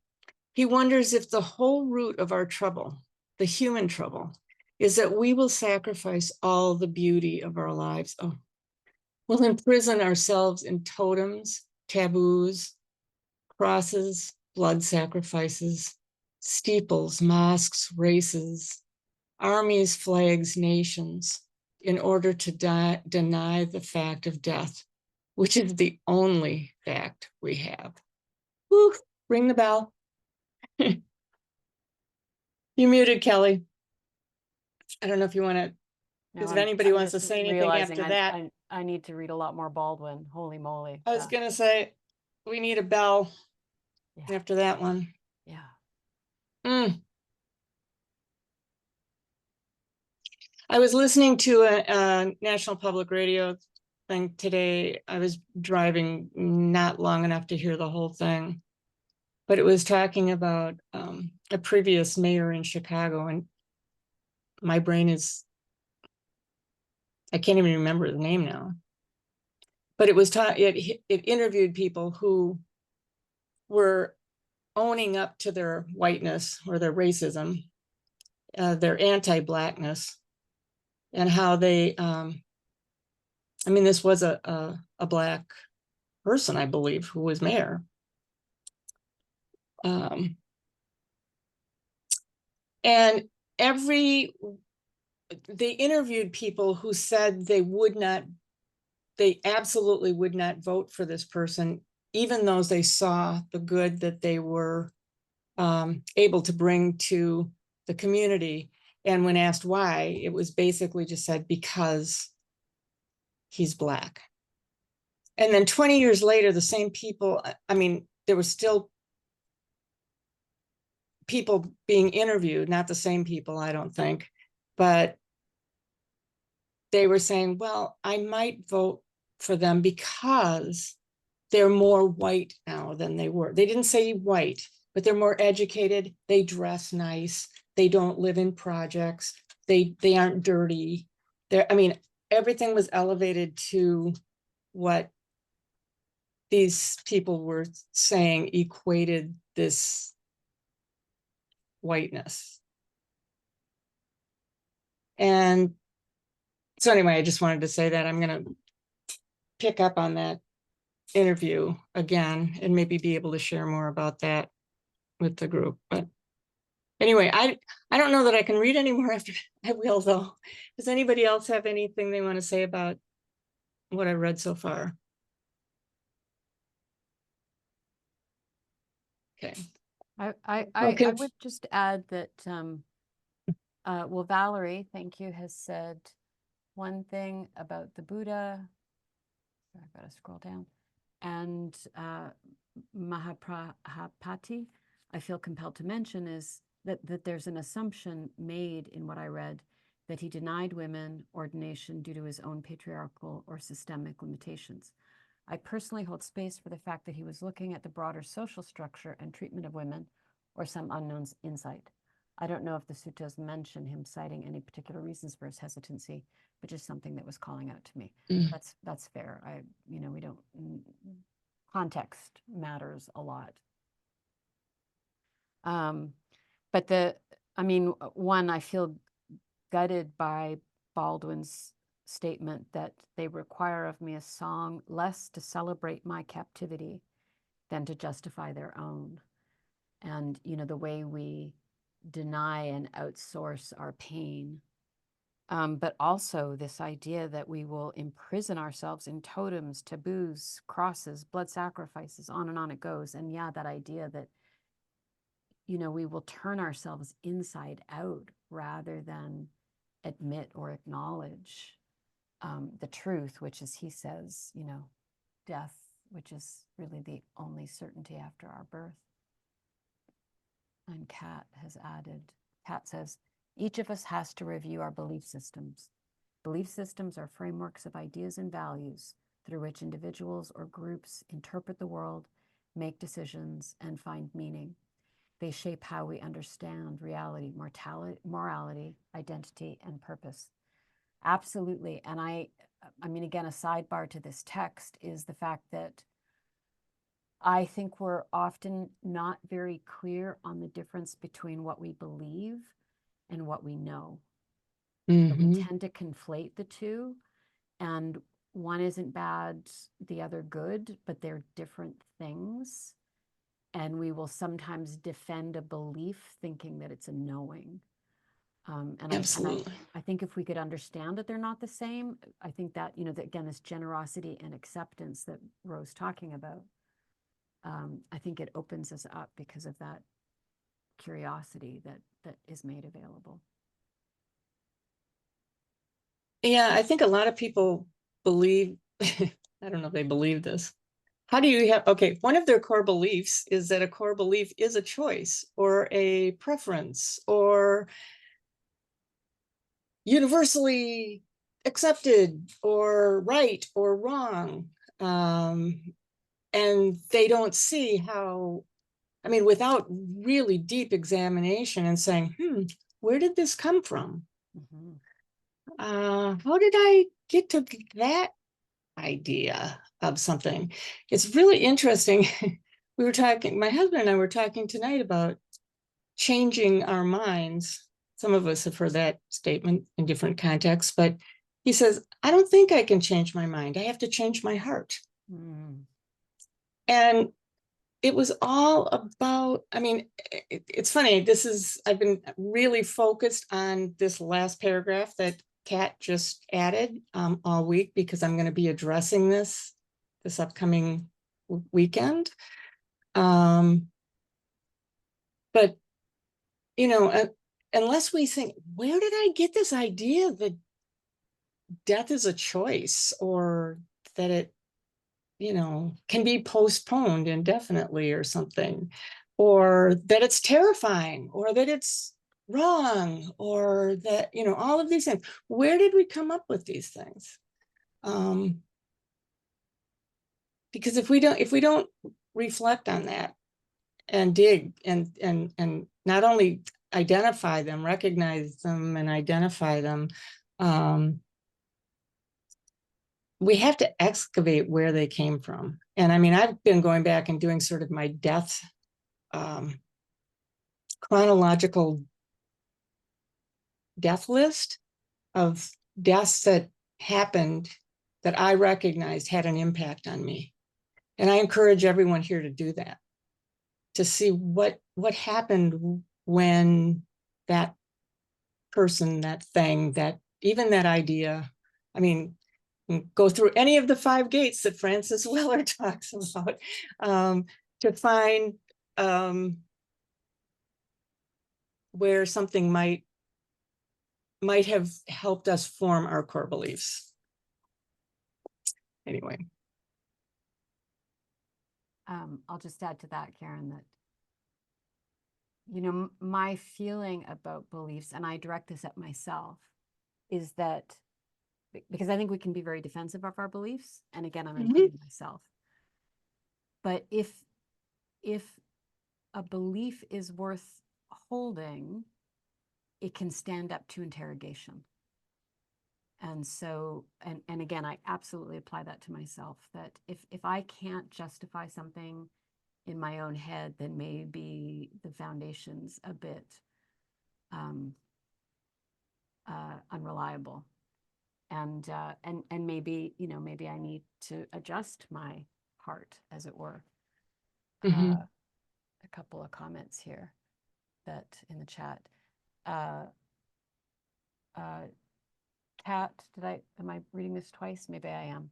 he wonders if the whole root of our trouble, the human trouble, is that we will sacrifice all the beauty of our lives. Oh, we'll imprison ourselves in totems, taboos, crosses, blood sacrifices, steeples, mosques, races, armies, flags, nations, in order to deny the fact of death, which is the only fact we have. Woo, ring the bell. You muted, Kelly. I don't know if you want to, because if anybody wants to say anything after that. I need to read a lot more Baldwin. Holy moly. I was going to say, we need a bell after that one. Yeah. I was listening to a National Public Radio thing today. I was driving not long enough to hear the whole thing, but it was talking about a previous mayor in Chicago, and my brain is, I can't even remember the name now. But it was it interviewed people who were owning up to their whiteness or their racism, their anti-Blackness, and how they, I mean, this was a Black person, I believe, who was mayor. And they interviewed people who said they absolutely would not vote for this person, even though they saw the good that they were able to bring to the community. And when asked why, it was basically just said, because he's Black. And then 20 years later, the same people, I mean, there were still people being interviewed, not the same people, I don't think, but they were saying, well, I might vote for them because they're more white now than they were. They didn't say white, but they're more educated. They dress nice. They don't live in projects. They aren't dirty. I mean, everything was elevated to what these people were saying equated this whiteness. And so anyway, I just wanted to say that I'm going to pick up on that interview again and maybe be able to share more about that with the group. But anyway, I don't know that I can read anymore after. I will, though. Does anybody else have anything they want to say about what I read so far? Okay. I would just add that, well, Valerie, thank you, has said one thing about the Buddha. I've got to scroll down. And Mahaprabhupati, I feel compelled to mention, is that there's an assumption made in what I read that he denied women ordination due to his own patriarchal or systemic limitations. I personally hold space for the fact that he was looking at the broader social structure and treatment of women, or some unknown insight. I don't know if the suttas mention him citing any particular reasons for his hesitancy, but just something that was calling out to me. That's fair. We don't, context matters a lot. But I feel gutted by Baldwin's statement that they require of me a song less to celebrate my captivity than to justify their own. And, the way we deny and outsource our pain But also this idea that we will imprison ourselves in totems, taboos, crosses, blood sacrifices, on it goes. And yeah, that idea that, you know, we will turn ourselves inside out rather than admit or acknowledge the truth, which is, he says, you know, death, which is really the only certainty after our birth. And Kat has added, Kat says, each of us has to review our belief systems. Belief systems are frameworks of ideas and values through which individuals or groups interpret the world, make decisions, and find meaning. They shape how we understand reality, morality, identity, and purpose. Absolutely. And I mean, again, a sidebar to this text is the fact that I think we're often not very clear on the difference between what we believe and what we know. That we tend to conflate the two, and one isn't bad, the other good, but they're different things. And we will sometimes defend a belief thinking that it's a knowing. Absolutely. I think if we could understand that they're not the same, I think that, you know, that again, this generosity and acceptance that Rowe's talking about, I think it opens us up because of that curiosity that is made available. Yeah, I think a lot of people believe, I don't know if they believe this. How do you have, okay, one of their core beliefs is that a core belief is a choice or a preference or universally accepted or right or wrong. And they don't see how, I mean, without really deep examination and saying, where did this come from? Mm-hmm. How did I get to that idea of something? It's really interesting. We were talking, my husband and I were talking tonight about changing our minds. Some of us have heard that statement in different contexts, but he says, I don't think I can change my mind. I have to change my heart. And it was all about, I mean, it's funny. I've been really focused on this last paragraph that Kat just added all week, because I'm going to be addressing this upcoming weekend. But, you know, unless we think, where did I get this idea that death is a choice, or that it, you know, can be postponed indefinitely or something, or that it's terrifying, or that it's wrong, or that, you know, all of these things. Where did we come up with these things? Because if we don't reflect on that and dig and not only identify them, recognize them and identify them, we have to excavate where they came from. And I mean, I've been going back and doing sort of my death chronological death list of deaths that happened that I recognized had an impact on me. And I encourage everyone here to do that, to see what happened when that person, that thing, that even that idea, I mean, go through any of the 5 gates that Francis Weller talks about, to find where something might have helped us form our core beliefs. Anyway. I'll just add to that, Karen, that, you know, my feeling about beliefs, and I direct this at myself, is that because I think we can be very defensive of our beliefs, and again, I'm including myself. But if a belief is worth holding, it can stand up to interrogation. And so, and again, I absolutely apply that to myself, that if I can't justify something in my own head, then maybe the foundation's a bit unreliable. And maybe, you know, maybe I need to adjust my heart, as it were. A couple of comments here that in the chat. Kat, am I reading this twice? Maybe I am.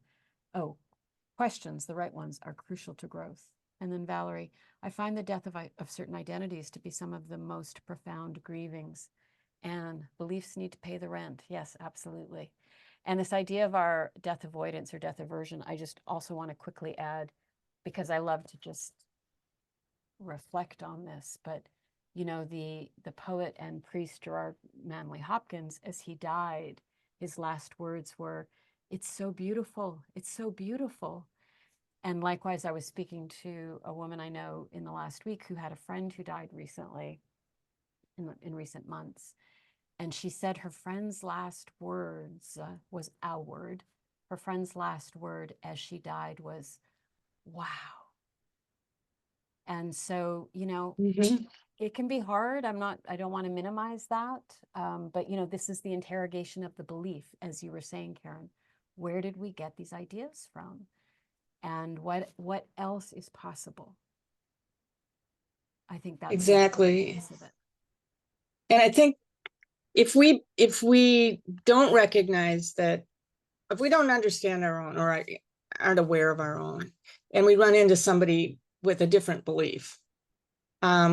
Oh, questions, the right ones, are crucial to growth. And then Valerie, I find the death of certain identities to be some of the most profound grievings, and beliefs need to pay the rent. Yes, absolutely. And this idea of our death avoidance or death aversion, I just also want to quickly add, because I love to just reflect on this, but you know, the poet and priest Gerard Manley Hopkins, as he died, his last words were, "It's so beautiful, it's so beautiful." And likewise, I was speaking to a woman I know in the last week who had a friend who died recently, in recent months. And she said her friend's last words was our word. Her friend's last word as she died was, "Wow." And so, you know, Mhm. it can be hard. I don't want to minimize that. But, you know, this is the interrogation of the belief, as you were saying, Karen. Where did we get these ideas from? And what else is possible? I think that's an important Exactly. piece of it. And I think if we don't recognize that, if we don't understand our own or aren't aware of our own, and we run into somebody with a different belief,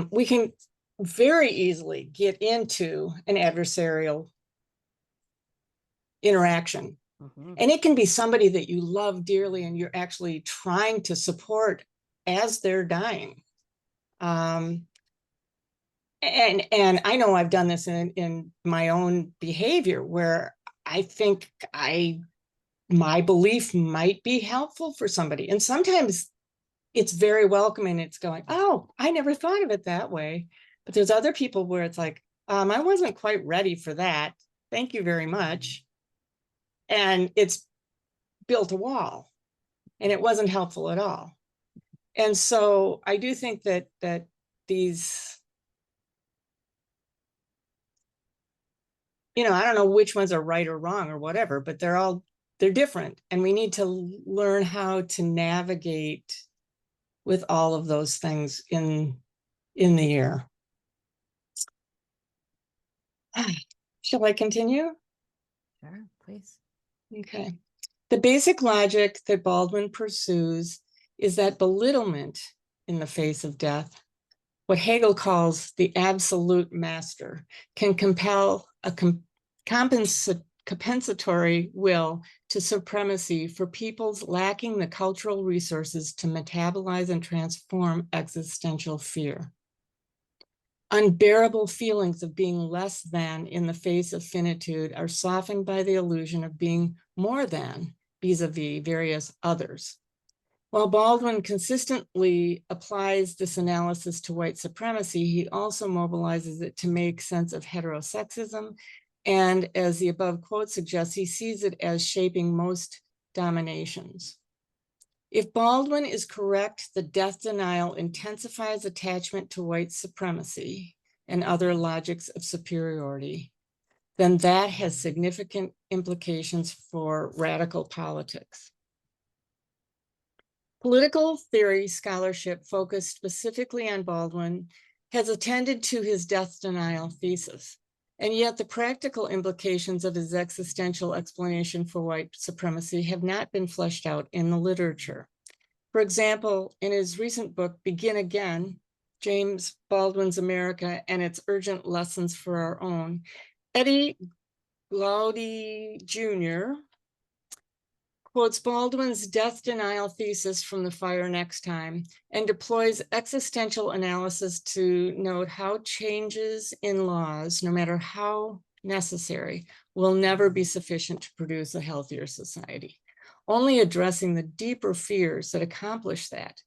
we can very easily get into an adversarial interaction. Mhm. And it can be somebody that you love dearly and you're actually trying to support as they're dying. And I know I've done this in my own behavior, where I think my belief might be helpful for somebody. And sometimes it's very welcoming. It's going, "Oh, I never thought of it that way." But there's other people where it's like, "I wasn't quite ready for that. Thank you very much." And it's built a wall, and it wasn't helpful at all. And so I do think that these, you know, I don't know which ones are right or wrong or whatever, but they're different. And we need to learn how to navigate with all of those things in the air. Shall I continue? Sure, please. Okay. The basic logic that Baldwin pursues is that belittlement in the face of death, what Hegel calls the absolute master, can compel a compensatory will to supremacy for peoples lacking the cultural resources to metabolize and transform existential fear. Unbearable feelings of being less than in the face of finitude are softened by the illusion of being more than vis-a-vis various others. While Baldwin consistently applies this analysis to white supremacy, he also mobilizes it to make sense of heterosexism. And as the above quote suggests, he sees it as shaping most dominations. If Baldwin is correct, the death denial intensifies attachment to white supremacy and other logics of superiority, then that has significant implications for radical politics. Political theory scholarship focused specifically on Baldwin has attended to his death denial thesis, and yet the practical implications of his existential explanation for white supremacy have not been fleshed out in the literature. For example, in his recent book, Begin Again, James Baldwin's America and Its Urgent Lessons for Our Own, Eddie Glaude Jr. quotes Baldwin's death denial thesis from The Fire Next Time and deploys existential analysis to note how changes in laws, no matter how necessary, will never be sufficient to produce a healthier society. Only addressing the deeper fears that accomplish that.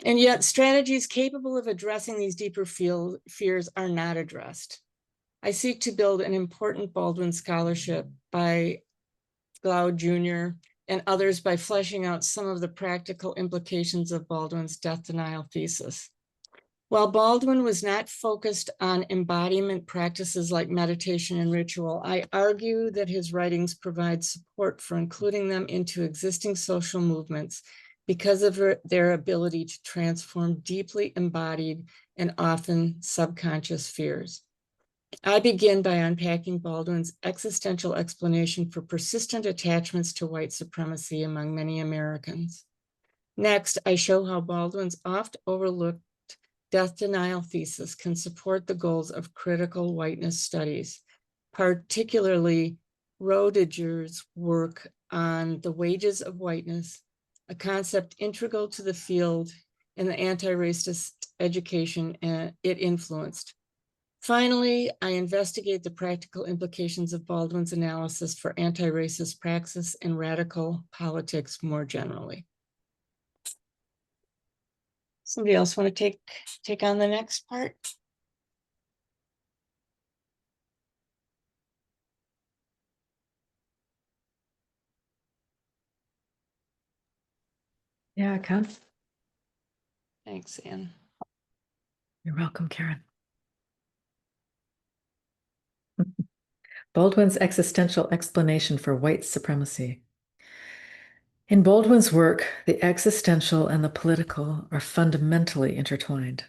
And yet strategies capable of addressing these deeper fears are not addressed. I seek to build an important Baldwin scholarship by Glaude Jr. and others by fleshing out some of the practical implications of Baldwin's death denial thesis. While Baldwin was not focused on embodiment practices like meditation and ritual, I argue that his writings provide support for including them into existing social movements because of their ability to transform deeply embodied and often subconscious fears. I begin by unpacking Baldwin's existential explanation for persistent attachments to white supremacy among many Americans. Next, I show how Baldwin's oft overlooked death denial thesis can support the goals of critical whiteness studies, particularly Roediger's work on the wages of whiteness, a concept integral to the field and the anti-racist education it influenced. Finally, I investigate the practical implications of Baldwin's analysis for anti-racist praxis and radical politics more generally. Somebody else want to take on the next part? Yeah, I can. Thanks, Anne. You're welcome, Karen. Baldwin's existential explanation for white supremacy. In Baldwin's work, the existential and the political are fundamentally intertwined.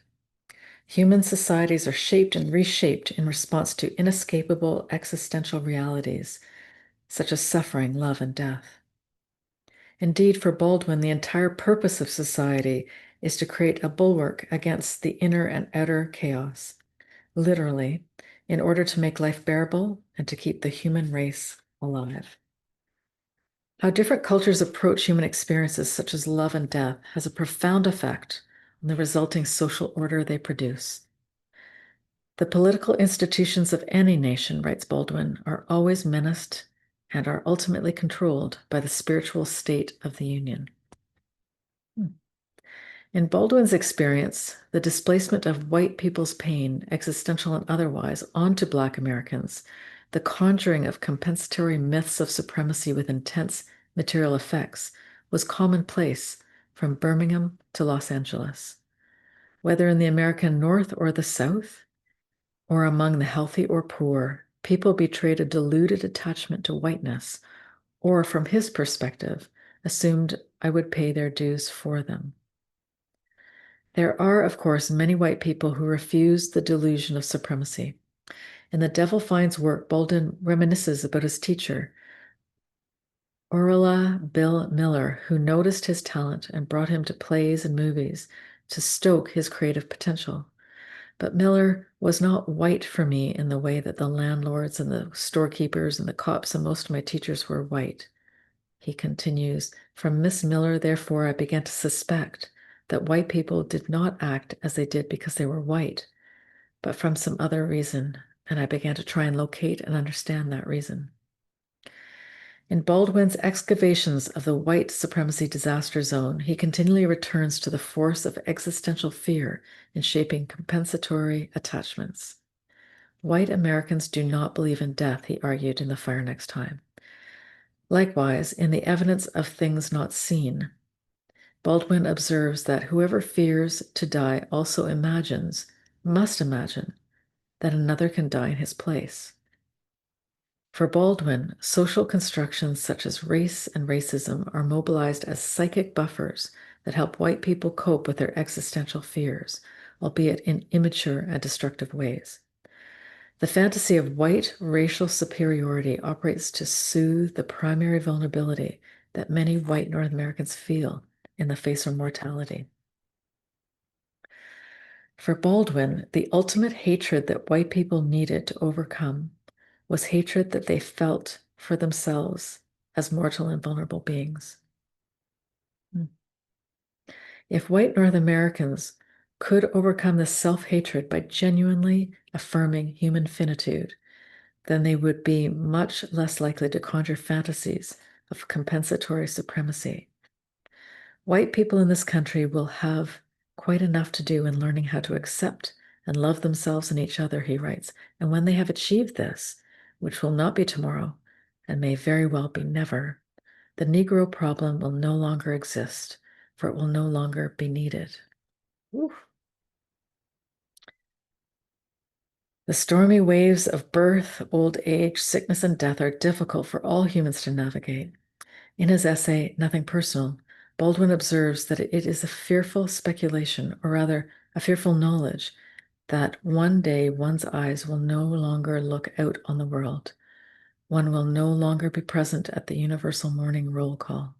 Human societies are shaped and reshaped in response to inescapable existential realities, such as suffering, love, and death. Indeed, for Baldwin, the entire purpose of society is to create a bulwark against the inner and outer chaos, literally, in order to make life bearable and to keep the human race alive. How different cultures approach human experiences such as love and death has a profound effect on the resulting social order they produce. The political institutions of any nation, writes Baldwin, are always menaced and are ultimately controlled by the spiritual state of the Union. In Baldwin's experience, the displacement of white people's pain, existential and otherwise, onto Black Americans, the conjuring of compensatory myths of supremacy with intense material effects, was commonplace from Birmingham to Los Angeles. Whether in the American North or the South, or among the healthy or poor, people betrayed a deluded attachment to whiteness, or from his perspective, assumed I would pay their dues for them. There are, of course, many white people who refuse the delusion of supremacy. In The Devil Finds Work, Baldwin reminisces about his teacher, Orla Bill Miller, who noticed his talent and brought him to plays and movies to stoke his creative potential. But Miller was not white for me in the way that the landlords and the storekeepers and the cops and most of my teachers were white. He continues, from Miss Miller, therefore, I began to suspect that white people did not act as they did because they were white, but from some other reason, and I began to try and locate and understand that reason. In Baldwin's excavations of the white supremacy disaster zone, he continually returns to the force of existential fear in shaping compensatory attachments. White Americans do not believe in death, he argued in The Fire Next Time. Likewise, in The Evidence of Things Not Seen, Baldwin observes that whoever fears to die also must imagine, that another can die in his place. For Baldwin, social constructions such as race and racism are mobilized as psychic buffers that help white people cope with their existential fears, albeit in immature and destructive ways. The fantasy of white racial superiority operates to soothe the primary vulnerability that many white North Americans feel in the face of mortality. For Baldwin, the ultimate hatred that white people needed to overcome was hatred that they felt for themselves as mortal and vulnerable beings. If white North Americans could overcome this self-hatred by genuinely affirming human finitude, then they would be much less likely to conjure fantasies of compensatory supremacy. White people in this country will have quite enough to do in learning how to accept and love themselves and each other, he writes. And when they have achieved this, which will not be tomorrow and may very well be never, the Negro problem will no longer exist, for it will no longer be needed. Ooh. The stormy waves of birth, old age, sickness, and death are difficult for all humans to navigate. In his essay, Nothing Personal, Baldwin observes that it is a fearful speculation, or rather, a fearful knowledge, that one day one's eyes will no longer look out on the world. One will no longer be present at the universal morning roll call.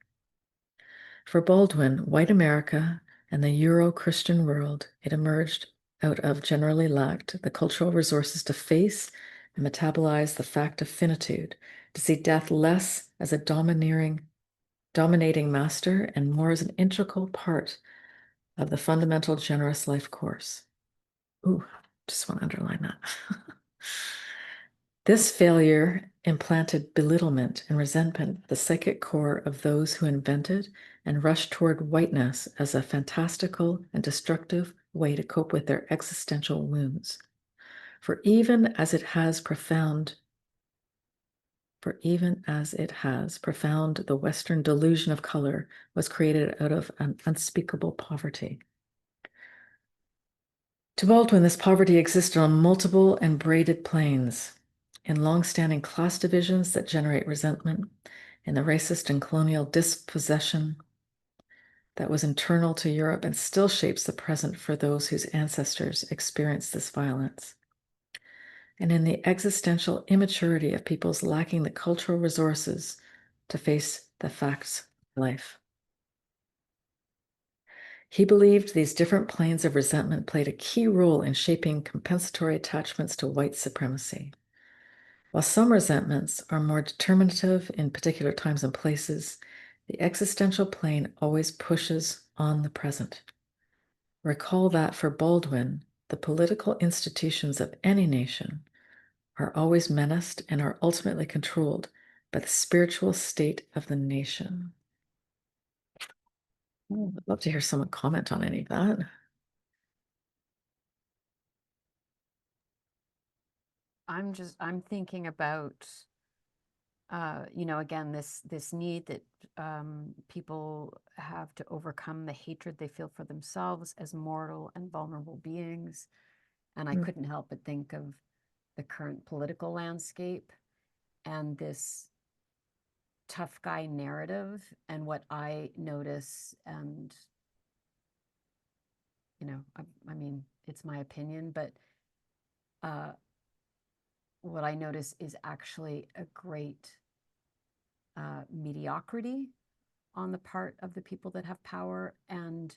For Baldwin, white America and the Euro-Christian world, it emerged out of generally lacked the cultural resources to face and metabolize the fact of finitude, to see death less as a dominating master and more as an integral part of the fundamental generous life course. Ooh, just want to underline that. This failure implanted belittlement and resentment, the psychic core of those who invented and rushed toward whiteness as a fantastical and destructive way to cope with their existential wounds. For even as it has profound, the Western delusion of color was created out of an unspeakable poverty. To Baldwin, this poverty existed on multiple and braided planes, in long-standing class divisions that generate resentment, in the racist and colonial dispossession that was internal to Europe and still shapes the present for those whose ancestors experienced this violence, and in the existential immaturity of peoples lacking the cultural resources to face the facts of life. He believed these different planes of resentment played a key role in shaping compensatory attachments to white supremacy. While some resentments are more determinative in particular times and places, the existential plane always pushes on the present. Recall that for Baldwin, the political institutions of any nation are always menaced and are ultimately controlled by the spiritual state of the nation. Oh, I'd love to hear someone comment on any of that. I'm thinking about, again, this need that people have to overcome the hatred they feel for themselves as mortal and vulnerable beings. And I couldn't help but think of the current political landscape and this tough guy narrative, and what I notice, and I mean, it's my opinion, but what I notice is actually a great mediocrity on the part of the people that have power. And,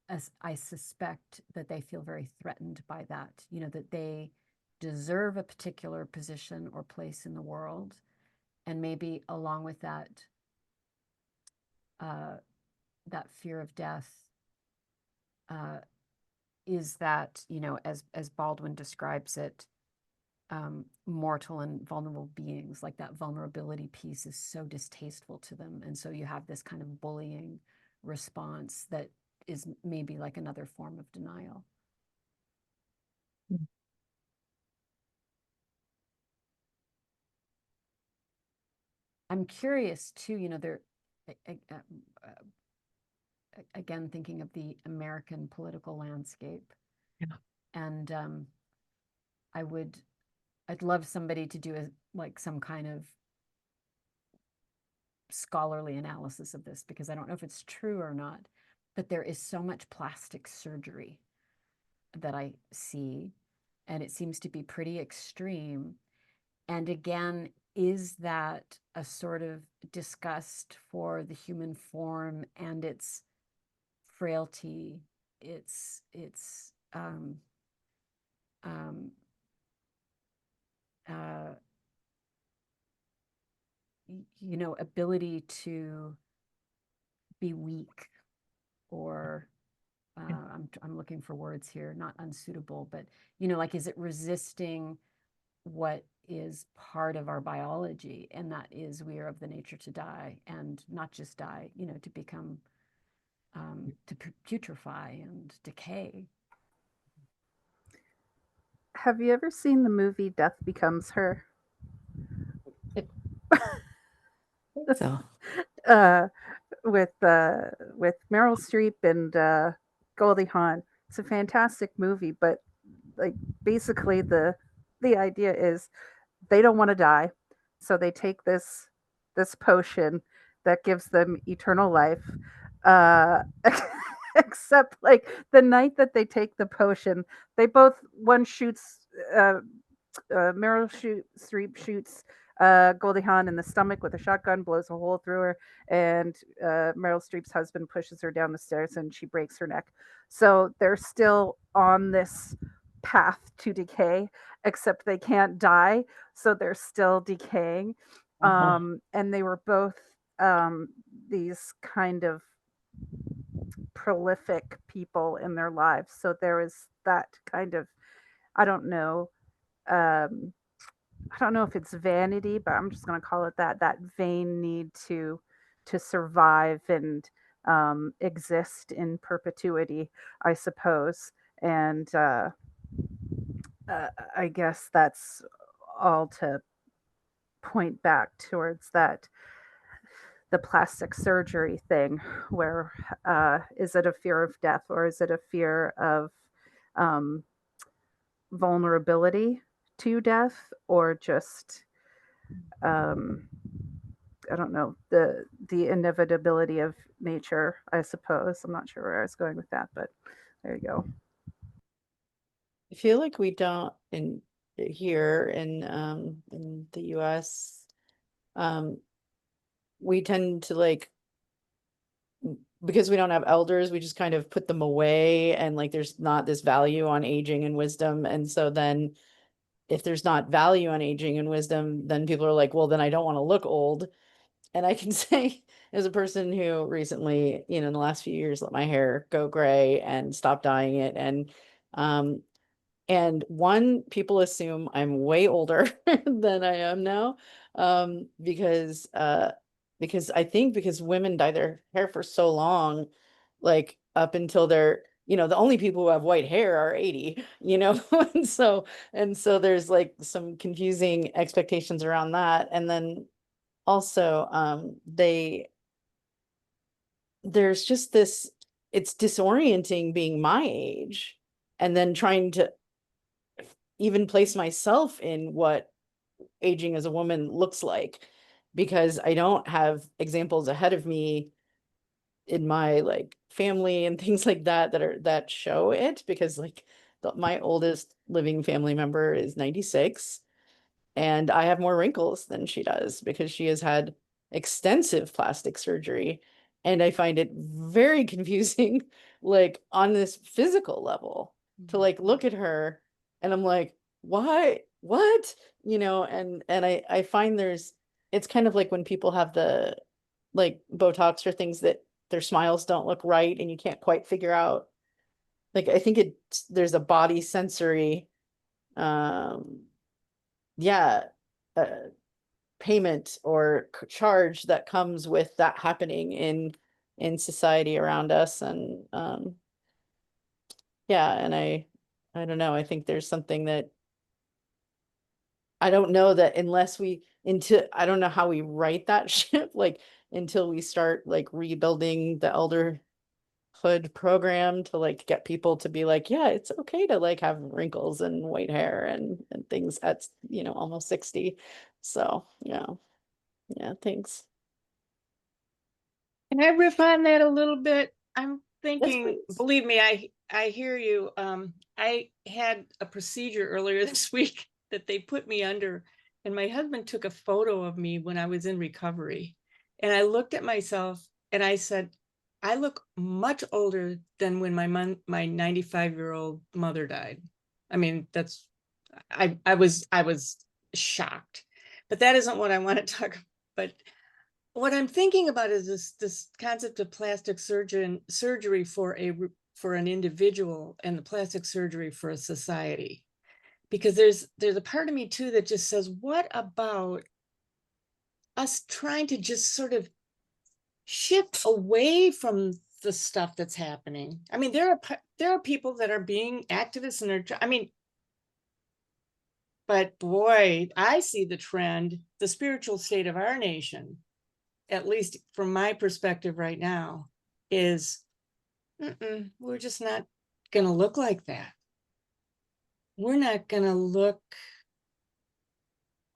as I suspect that they feel very threatened by that, that they deserve a particular position or place in the world. And maybe along with that, that fear of death is that, as Baldwin describes it, mortal and vulnerable beings, like that vulnerability piece is so distasteful to them. And so you have this kind of bullying response that is maybe like another form of denial. I'm curious too, again, thinking of the American political landscape. Yeah. And I'd love somebody to do some kind of scholarly analysis of this, because I don't know if it's true or not, but there is so much plastic surgery that I see, and it seems to be pretty extreme. And again, is that a sort of disgust for the human form and its frailty, its ability to be weak, or I'm looking for words here, not unsuitable, but is it resisting what is part of our biology, and that is we are of the nature to die, and not just die, to become to putrefy and decay. Have you ever seen the movie Death Becomes Her? So, uh, with Meryl Streep and Goldie Hawn. It's a fantastic movie, but like basically the idea is they don't want to die, so they take this potion that gives them eternal life. Uh, except like the night that they take the potion, they both, one shoots, Meryl Streep shoots Goldie Hawn in the stomach with a shotgun, blows a hole through her, and Meryl Streep's husband pushes her down the stairs and she breaks her neck. So they're still on this path to decay, except they can't die, so they're still decaying. And they were both these kind of prolific people in their lives. So there is that kind of, I don't know, I don't know if it's vanity, but I'm just going to call it that, that vain need to survive and exist in perpetuity, I suppose. And I guess that's all to point back towards that, the plastic surgery thing, where is it a fear of death or is it a fear of um, vulnerability to death, or just I don't know, the inevitability of nature, I suppose. I'm not sure where I was going with that, but there you go. I feel like we don't here in the US, we tend to like, because we don't have elders, we just kind of put them away, and like there's not this value on aging and wisdom. And so then if there's not value on aging and wisdom, then people are like, well, then I don't want to look old. And I can say, as a person who recently, in the last few years, let my hair go gray and stop dyeing it, and one, people assume I'm way older than I am now, because I think because women dye their hair for so long, like up until they're, the only people who have white hair are 80, and so there's like some confusing expectations around that. And then also, there's just this, it's disorienting being my age and then trying to even place myself in what aging as a woman looks like, because I don't have examples ahead of me in my like family and things like that show it, because like my oldest living family member is 96, and I have more wrinkles than she does because she has had extensive plastic surgery. And I find it very confusing, like on this physical level, to like look at her and I'm like, why, what? And I find it's kind of like when people have the like Botox or things that their smiles don't look right and you can't quite figure out. Like, I think there's a body sensory, yeah, uh, payment or charge that comes with that happening in society around us. And yeah, and I don't know, I think there's something that I don't know, that unless I don't know how we right that ship, like until we start like rebuilding the elderhood program to like get people to be like, yeah, it's okay to like have wrinkles and white hair and things at almost 60. So yeah, thanks. Can I riff on that a little bit? I'm thinking, please. believe me, I hear you. I had a procedure earlier this week that they put me under, and my husband took a photo of me when I was in recovery. And I looked at myself and I said, I look much older than when my 95-year-old mother died. I mean, I was shocked. But that isn't what I want to talk about. But what I'm thinking about is this concept of plastic surgery for an individual and the plastic surgery for a society. Because there's a part of me too that just says, what about us trying to just sort of shift away from the stuff that's happening? I mean, there are people that are being activists but boy, I see the trend, the spiritual state of our nation, at least from my perspective right now, is we're just not going to look like that. We're not going to look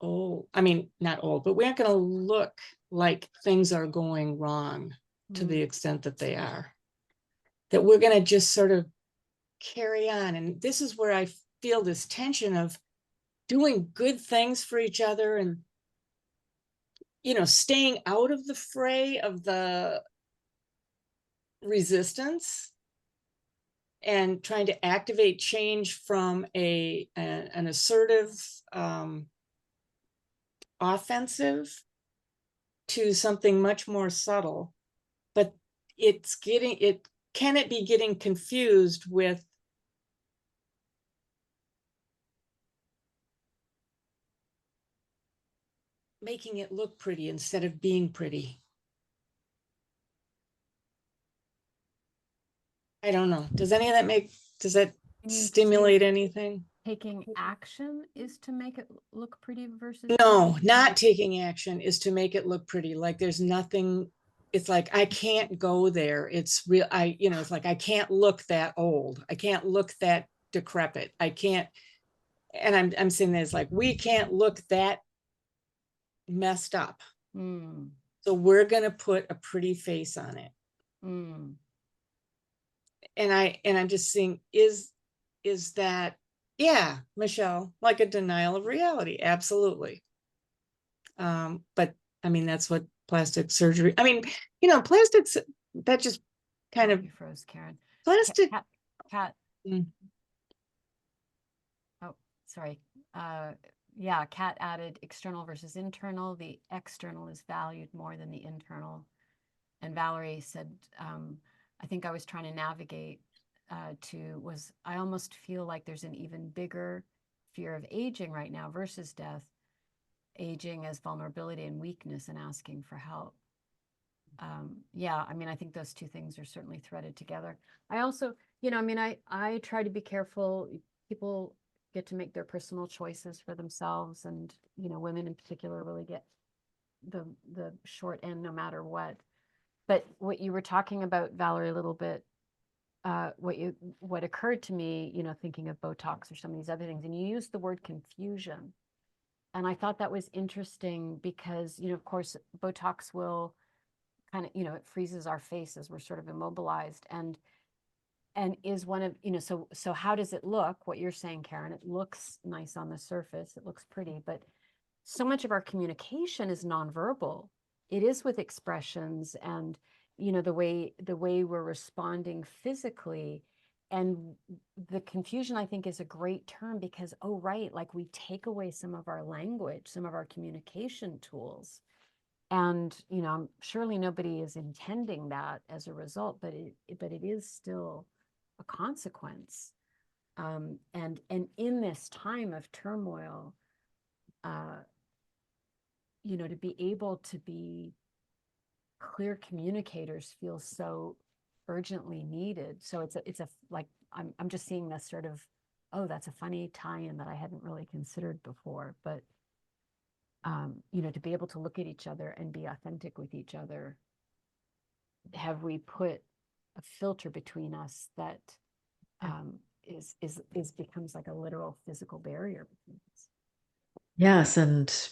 old. I mean, not old, but we aren't going to look like things are going wrong to the extent that they are. that we're going to just sort of carry on. And this is where I feel this tension of doing good things for each other and, staying out of the fray of the resistance and trying to activate change from an assertive, offensive to something much more subtle. But can it be getting confused with making it look pretty instead of being pretty? I don't know. Does that You mean stimulate anything? taking action is to make it look pretty versus No, not taking action is to make it look pretty. Like there's nothing, it's like, I can't go there. It's real. It's like, I can't look that old. I can't look that decrepit. I can't. And I'm saying this, like, we can't look that messed up. Mm, So we're going to put a pretty face on it. mm. And I'm just saying, is that, yeah, Michelle, like a denial of reality? Absolutely. But I mean, that's what plastic surgery, I mean, plastics, that just kind of You froze, Karen. plastic. Cat. Mm. Oh, sorry. Yeah, Kat added external versus internal. The external is valued more than the internal. And Valerie said, I think I was trying to navigate I almost feel like there's an even bigger fear of aging right now versus death. Aging as vulnerability and weakness and asking for help. Yeah, I mean, I think those two things are certainly threaded together. I also, I try to be careful. People get to make their personal choices for themselves, and women in particular really get the short end no matter what. But what you were talking about, Valerie, a little bit, what occurred to me, thinking of Botox or some of these other things, and you used the word confusion. And I thought that was interesting because, of course, Botox will kind of, it freezes our faces. We're sort of immobilized and is one of, so how does it look? What you're saying, Karen, it looks nice on the surface. It looks pretty, but so much of our communication is nonverbal. It is with expressions and, the way we're responding physically. And the confusion, I think, is a great term because, oh, right, like we take away some of our language, some of our communication tools. And, surely nobody is intending that as a result, but it is still a consequence. And in this time of turmoil, to be able to be clear communicators feels so urgently needed. So it's a like I'm just seeing this sort of, oh, that's a funny tie-in that I hadn't really considered before. But to be able to look at each other and be authentic with each other, have we put a filter between us that is becomes like a literal physical barrier between us? Yes, and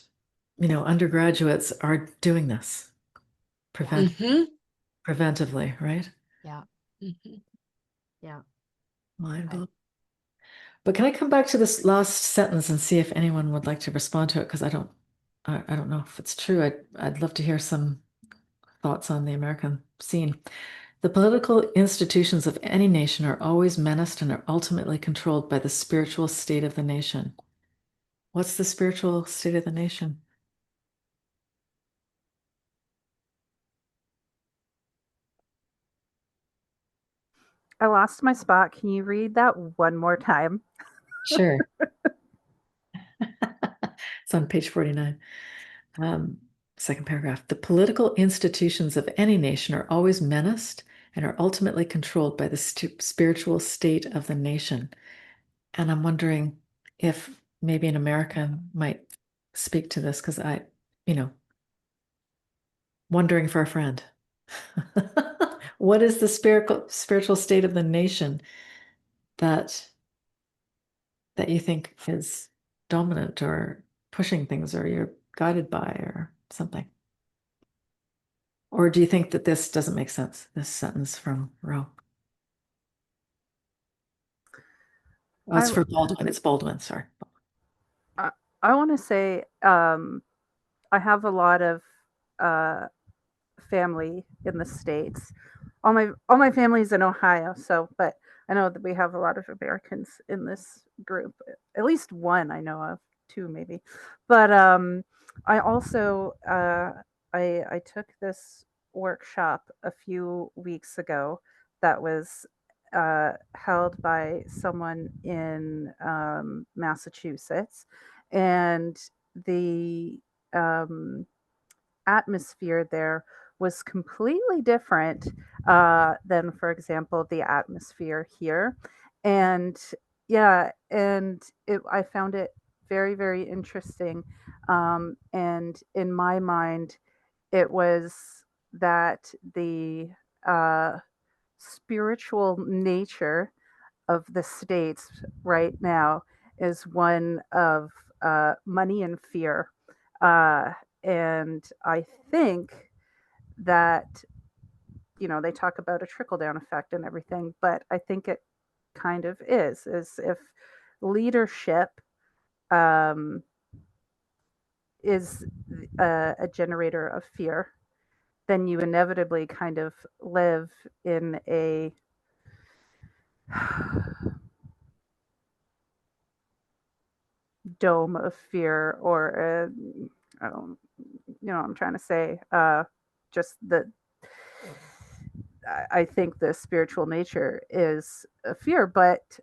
undergraduates are doing this preventively, right? Yeah. Mhm. Yeah. Mind Okay. blown. But can I come back to this last sentence and see if anyone would like to respond to it? Because I don't know if it's true. I'd love to hear some thoughts on the American scene. The political institutions of any nation are always menaced and are ultimately controlled by the spiritual state of the nation. What's the spiritual state of the nation? I lost my spot. Can you read that one more time? Sure. It's on page 49. Second paragraph. The political institutions of any nation are always menaced and are ultimately controlled by the spiritual state of the nation. And I'm wondering if maybe an American might speak to this because wondering for a friend. What is the spiritual state of the nation that you think is dominant or pushing things or you're guided by or something? Or do you think that this doesn't make sense, this sentence from Rowe? Oh, it's I for Baldwin. It's Baldwin. Sorry. I, I want to say I have a lot of uh, family in the States. All my family's in Ohio, so but I know that we have a lot of Americans in this group. At least one I know of, two maybe. But I also I took this workshop a few weeks ago that was held by someone in Massachusetts, and the um, atmosphere there was completely different than, for example, the atmosphere here. And yeah, and I found it very, very interesting. And in my mind, it was that the uh, spiritual nature of the states right now is one of money and fear. Uh, and I think that, they talk about a trickle down effect and everything, but I think it kind of is if leadership um, is a generator of fear, then you inevitably kind of live in a dome of fear, or I don't, what I'm trying to say. Just that I think the spiritual nature is a fear, but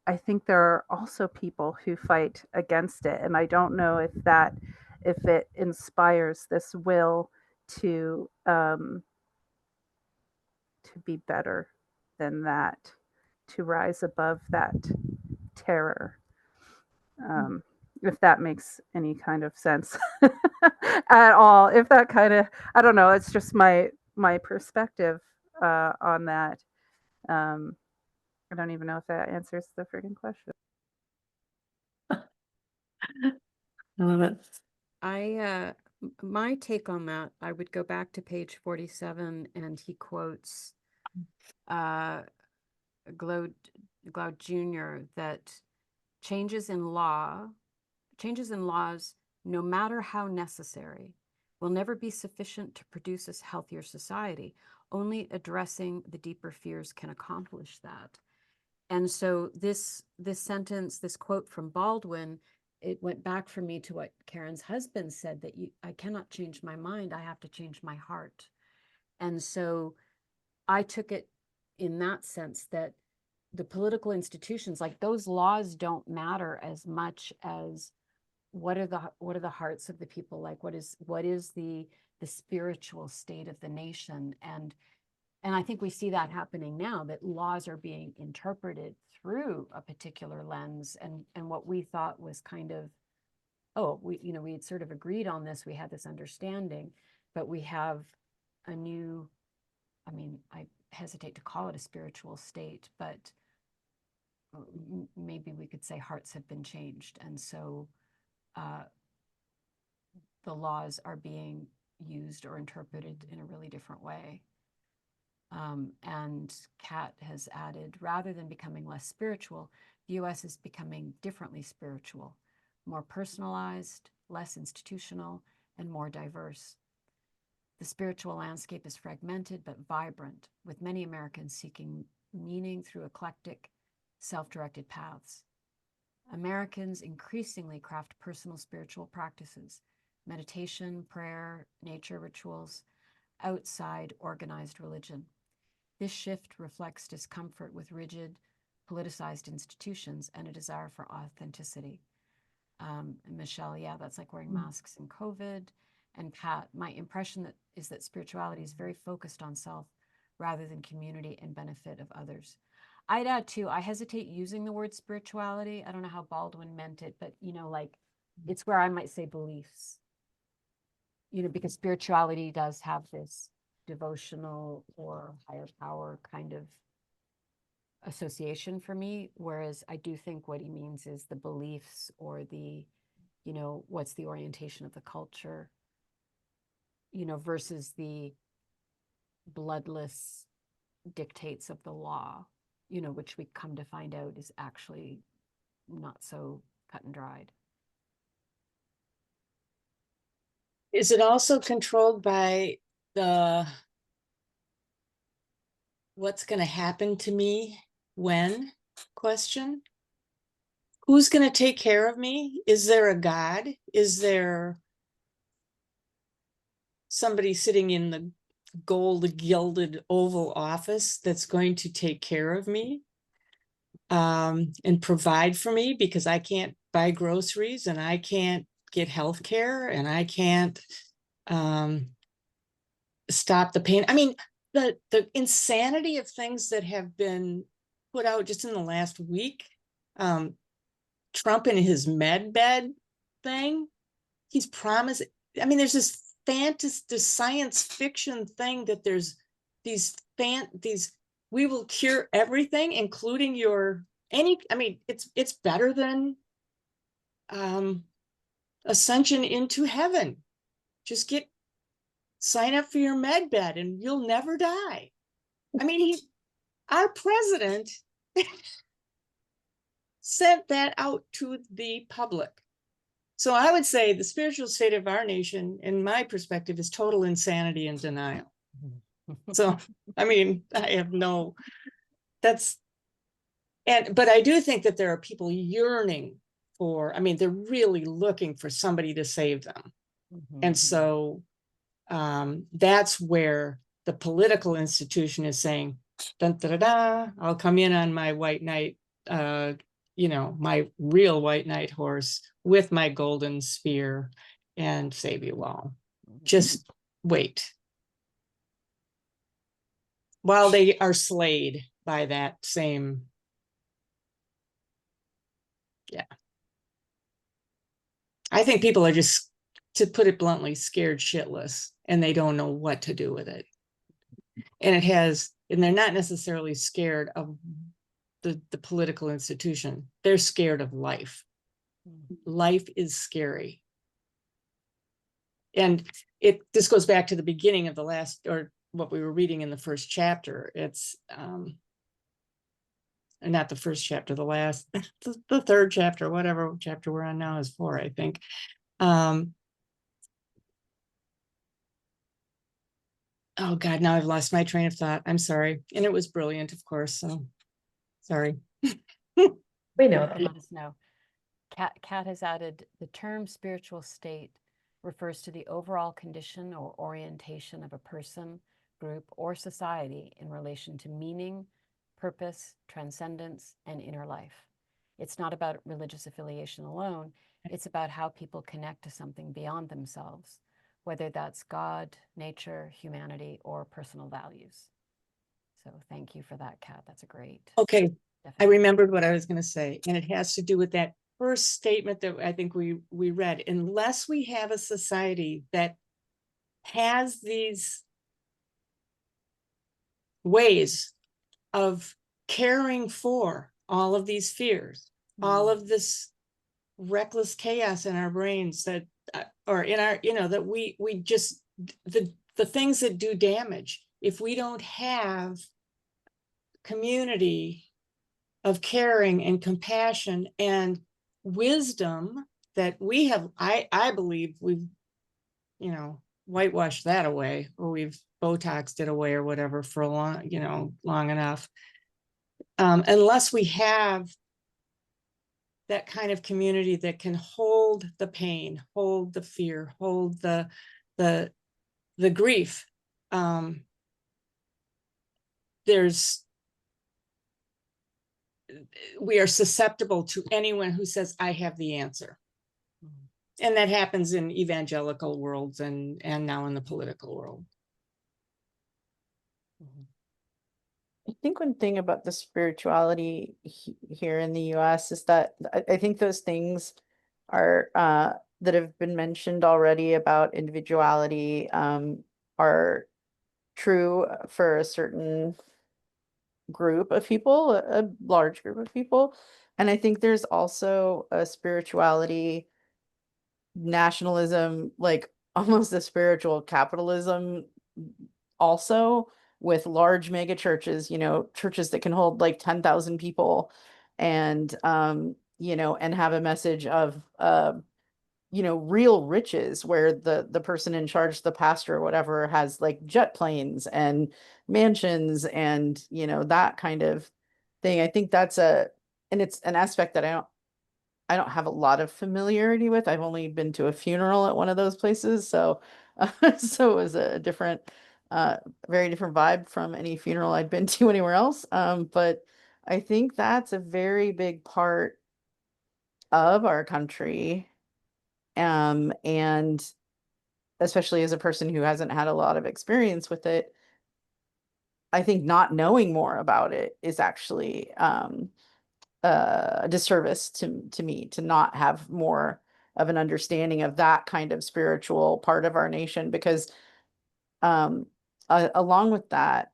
I think there are also people who fight against it, and I don't know if it inspires this will to be better than that, to rise above that terror. If that makes any kind of sense at all. If that kind of, I don't know, it's just my perspective on that. Um, I don't even know if that answers the friggin' question. I love it. My take on that, I would go back to page 47, and he quotes Glaude Jr. that changes in laws, no matter how necessary, will never be sufficient to produce a healthier society. Only addressing the deeper fears can accomplish that. And so this sentence, this quote from Baldwin, it went back for me to what Karen's husband said, that I cannot change my mind, I have to change my heart. And so I took it in that sense, that the political institutions, like those laws, don't matter as much as what are the hearts of the people, like what is the spiritual state of the nation. And I think we see that happening now, that laws are being interpreted through a particular lens, and what we thought was kind of, we had sort of agreed on this, we had this understanding, but we have a new, I hesitate to call it a spiritual state, but maybe we could say hearts have been changed. And so the laws are being used or interpreted in a really different way. And Kat has added, rather than becoming less spiritual, the US is becoming differently spiritual, more personalized, less institutional, and more diverse. The spiritual landscape is fragmented but vibrant, with many Americans seeking meaning through eclectic, self-directed paths. Americans increasingly craft personal spiritual practices, meditation, prayer, nature rituals, outside organized religion. This shift reflects discomfort with rigid, politicized institutions and a desire for authenticity. And Michelle, yeah, that's like wearing masks in COVID. And Pat, my impression is that spirituality is very focused on self rather than community and benefit of others. I'd add too, I hesitate using the word spirituality. I don't know how Baldwin meant it, but like it's where I might say beliefs, because spirituality does have this devotional or higher power kind of association for me, whereas I do think what he means is the beliefs, or the, what's the orientation of the culture, versus the bloodless dictates of the law, which we come to find out is actually not so cut and dried. Is it also controlled by the what's going to happen to me when question? Who's going to take care of me? Is there a God? Is there somebody sitting in the gold gilded Oval Office that's going to take care of me and provide for me, because I can't buy groceries and I can't get health care and I can't stop the pain? I mean, the insanity of things that have been put out just in the last week. Trump and his med bed thing, he's promised. I mean, there's this fantasy, this science fiction thing that there's these we will cure everything, including your I mean, it's better than ascension into heaven. Just sign up for your med bed and you'll never die. I mean, our president sent that out to the public. So I would say the spiritual state of our nation, in my perspective, is total insanity and denial. So, I mean, I have no, but I do think that there are people yearning for, I mean, they're really looking for somebody to save them. And so that's where the political institution is saying, dun, da, da, da, I'll come in on my white knight, my real white knight horse with my golden spear and save you all. Just wait. While they are slayed by that same, yeah. I think people are just, to put it bluntly, scared shitless, and they don't know what to do with it. And they're not necessarily scared of the political institution. They're scared of life. Life is scary. And this goes back to the beginning of the last, or what we were reading in the first chapter. It's not the first chapter, the third chapter, whatever chapter we're on now is 4, I think. Oh God, now I've lost my train of thought. I'm sorry. And it was brilliant, of course. So sorry. We know that. Let us know. Kat has added, the term spiritual state refers to the overall condition or orientation of a person, group, or society in relation to meaning, purpose, transcendence, and inner life. It's not about religious affiliation alone. It's about how people connect to something beyond themselves, whether that's God, nature, humanity, or personal values. So thank you for that, Kat. That's a great. Okay. definition. I remembered what I was going to say, and it has to do with that first statement that I think we read. Unless we have a society that has these ways of caring for all of these fears, all of this reckless chaos in our brains that, or in our, that we just, the things that do damage, if we don't have community of caring and compassion and wisdom that we have, I believe we've, whitewashed that away, or we've Botoxed it away or whatever for a long enough. Unless we have that kind of community that can hold the pain, hold the fear, hold the grief, we are susceptible to anyone who says, I have the answer. And that happens in evangelical worlds and now in the political world. I think one thing about the spirituality here in the US is that I think those things are that have been mentioned already about individuality are true for a certain group of people, a large group of people. And I think there's also a spirituality, nationalism, like almost a spiritual capitalism also, with large mega churches, churches that can hold like 10,000 people. And and have a message of, real riches where the person in charge, the pastor or whatever, has like jet planes and mansions and, that kind of thing. I think and it's an aspect that I don't have a lot of familiarity with. I've only been to a funeral at one of those places, so so it was a different, very different vibe from any funeral I'd been to anywhere else. But I think that's a very big part of our country, and especially as a person who hasn't had a lot of experience with it, I think not knowing more about it is actually a disservice to me, to not have more of an understanding of that kind of spiritual part of our nation, because um along with that,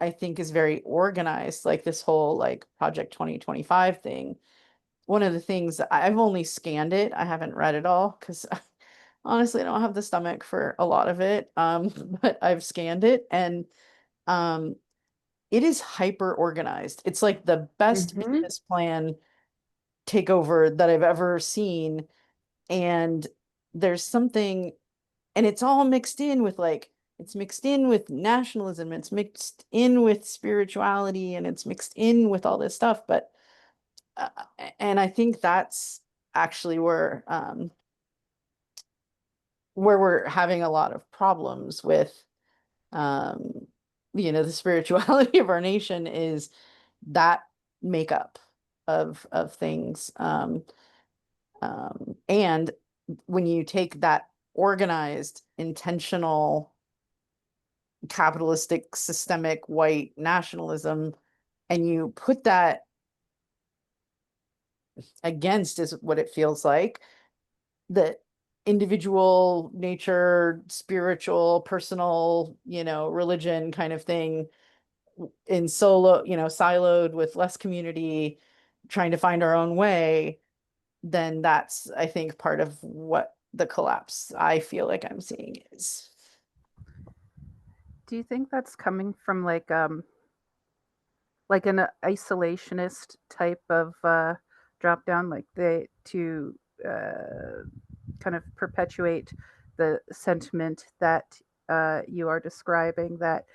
I think is very organized, like this whole like Project 2025 thing. One of the things, I've only scanned it, I haven't read it all because honestly I don't have the stomach for a lot of it. But I've scanned it, and um it is hyper organized. It's like the best Mhm. business plan takeover that I've ever seen. And there's something, and it's all mixed in with like, it's mixed in with nationalism, it's mixed in with spirituality, and it's mixed in with all this stuff. But uh, and I think that's actually where we're having a lot of problems with, um the spirituality of our nation, is that makeup of things. And when you take that organized, intentional, capitalistic, systemic white nationalism, and you put that against, is what it feels like, the individual nature, spiritual, personal, religion kind of thing, in solo, siloed with less community, trying to find our own way, then that's, I think, part of what the collapse I feel like I'm seeing is. Do you think that's coming from like an isolationist type of drop down, like they to kind of perpetuate the sentiment that you are describing, that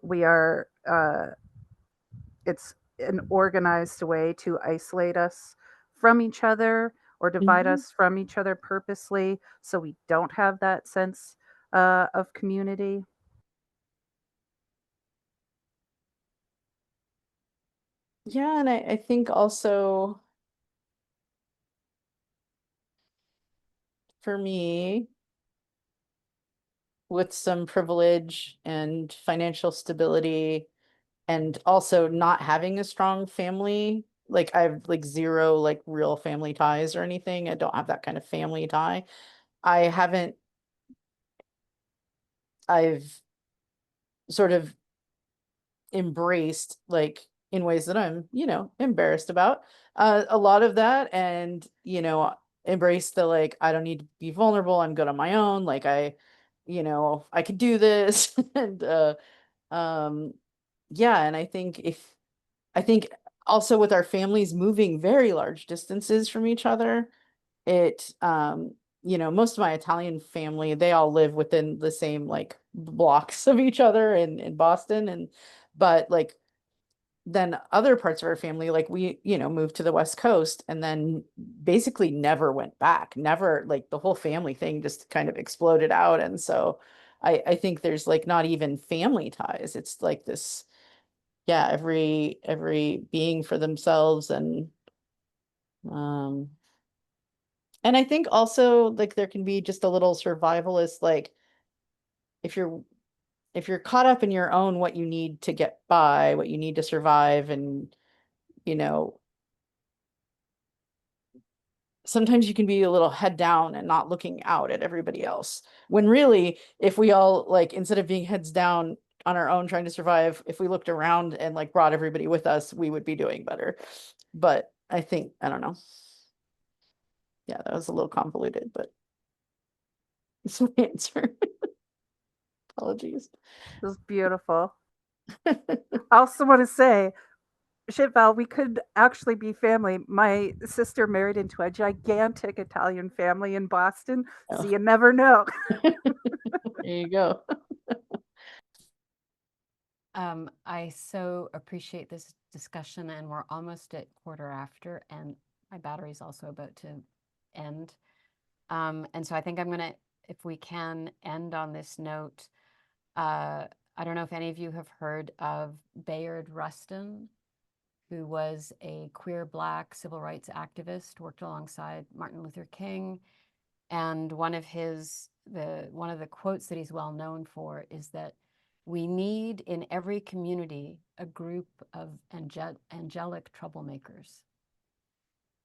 we are it's an organized way to isolate us from each other or divide Mhm. us from each other purposely, so we don't have that sense of community? Yeah, and I think also for me, with some privilege and financial stability, and also not having a strong family, like I have like zero like real family ties or anything. I don't have that kind of family tie. I haven't, I've sort of embraced, like in ways that I'm, embarrassed about, a lot of that. And, embrace the, like, I don't need to be vulnerable. I'm good on my own. Like I could do this. And, um, yeah. And I think also with our families moving very large distances from each other, it, most of my Italian family, they all live within the same like blocks of each other in Boston. And, but like, then other parts of our family, like we, moved to the West Coast and then basically never went back, never, like the whole family thing just kind of exploded out. And so I think there's like not even family ties. It's like this, yeah, every being for themselves. Um and I think also like there can be just a little survivalist, like if you're caught up in your own, what you need to get by, what you need to survive, and you know sometimes you can be a little head down and not looking out at everybody else. When really, if we all, like, instead of being heads down on our own trying to survive, if we looked around and like brought everybody with us, we would be doing better. But I think, I don't know. Yeah, that was a little convoluted, but it's my answer. Apologies. It was beautiful. I also want to say shit, Val, we could actually be family. My sister married into a gigantic Italian family in Boston, so Oh. you never know. There you go. I so appreciate this discussion, and we're almost at 1:15, and my battery's also about to end. And so I think I'm gonna, if we can, end on this note. I don't know if any of you have heard of Bayard Rustin, who was a queer Black civil rights activist, worked alongside Martin Luther King. And one of the quotes that he's well known for is that we need in every community a group of angelic troublemakers.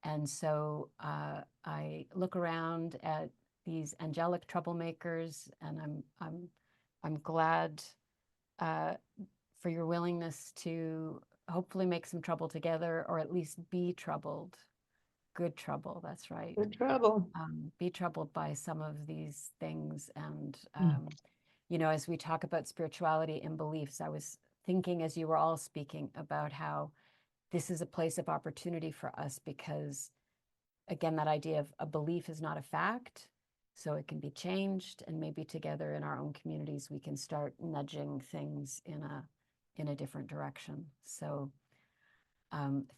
And so I look around at these angelic troublemakers, and I'm glad for your willingness to hopefully make some trouble together, or at least be troubled. Good trouble, that's right. Good trouble. Be troubled by some of these things. And, Mm. you know, as we talk about spirituality and beliefs, I was thinking as you were all speaking about how this is a place of opportunity for us, because, again, that idea of a belief is not a fact. So it can be changed, and maybe together in our own communities, we can start nudging things in a different direction. So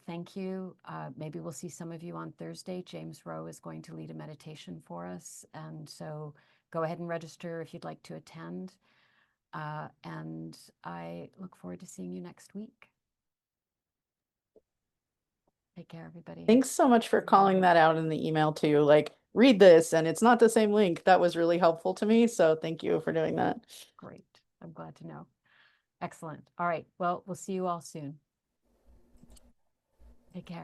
thank you. Maybe we'll see some of you on Thursday. James Rowe is going to lead a meditation for us. And so go ahead and register if you'd like to attend. And I look forward to seeing you next week. Take care, everybody. Thanks so much for calling that out in the email too. Like, read this, and it's not the same link. That was really helpful to me. So thank you for doing that. Great. I'm glad to know. Excellent. All right. Well, we'll see you all soon. Take care.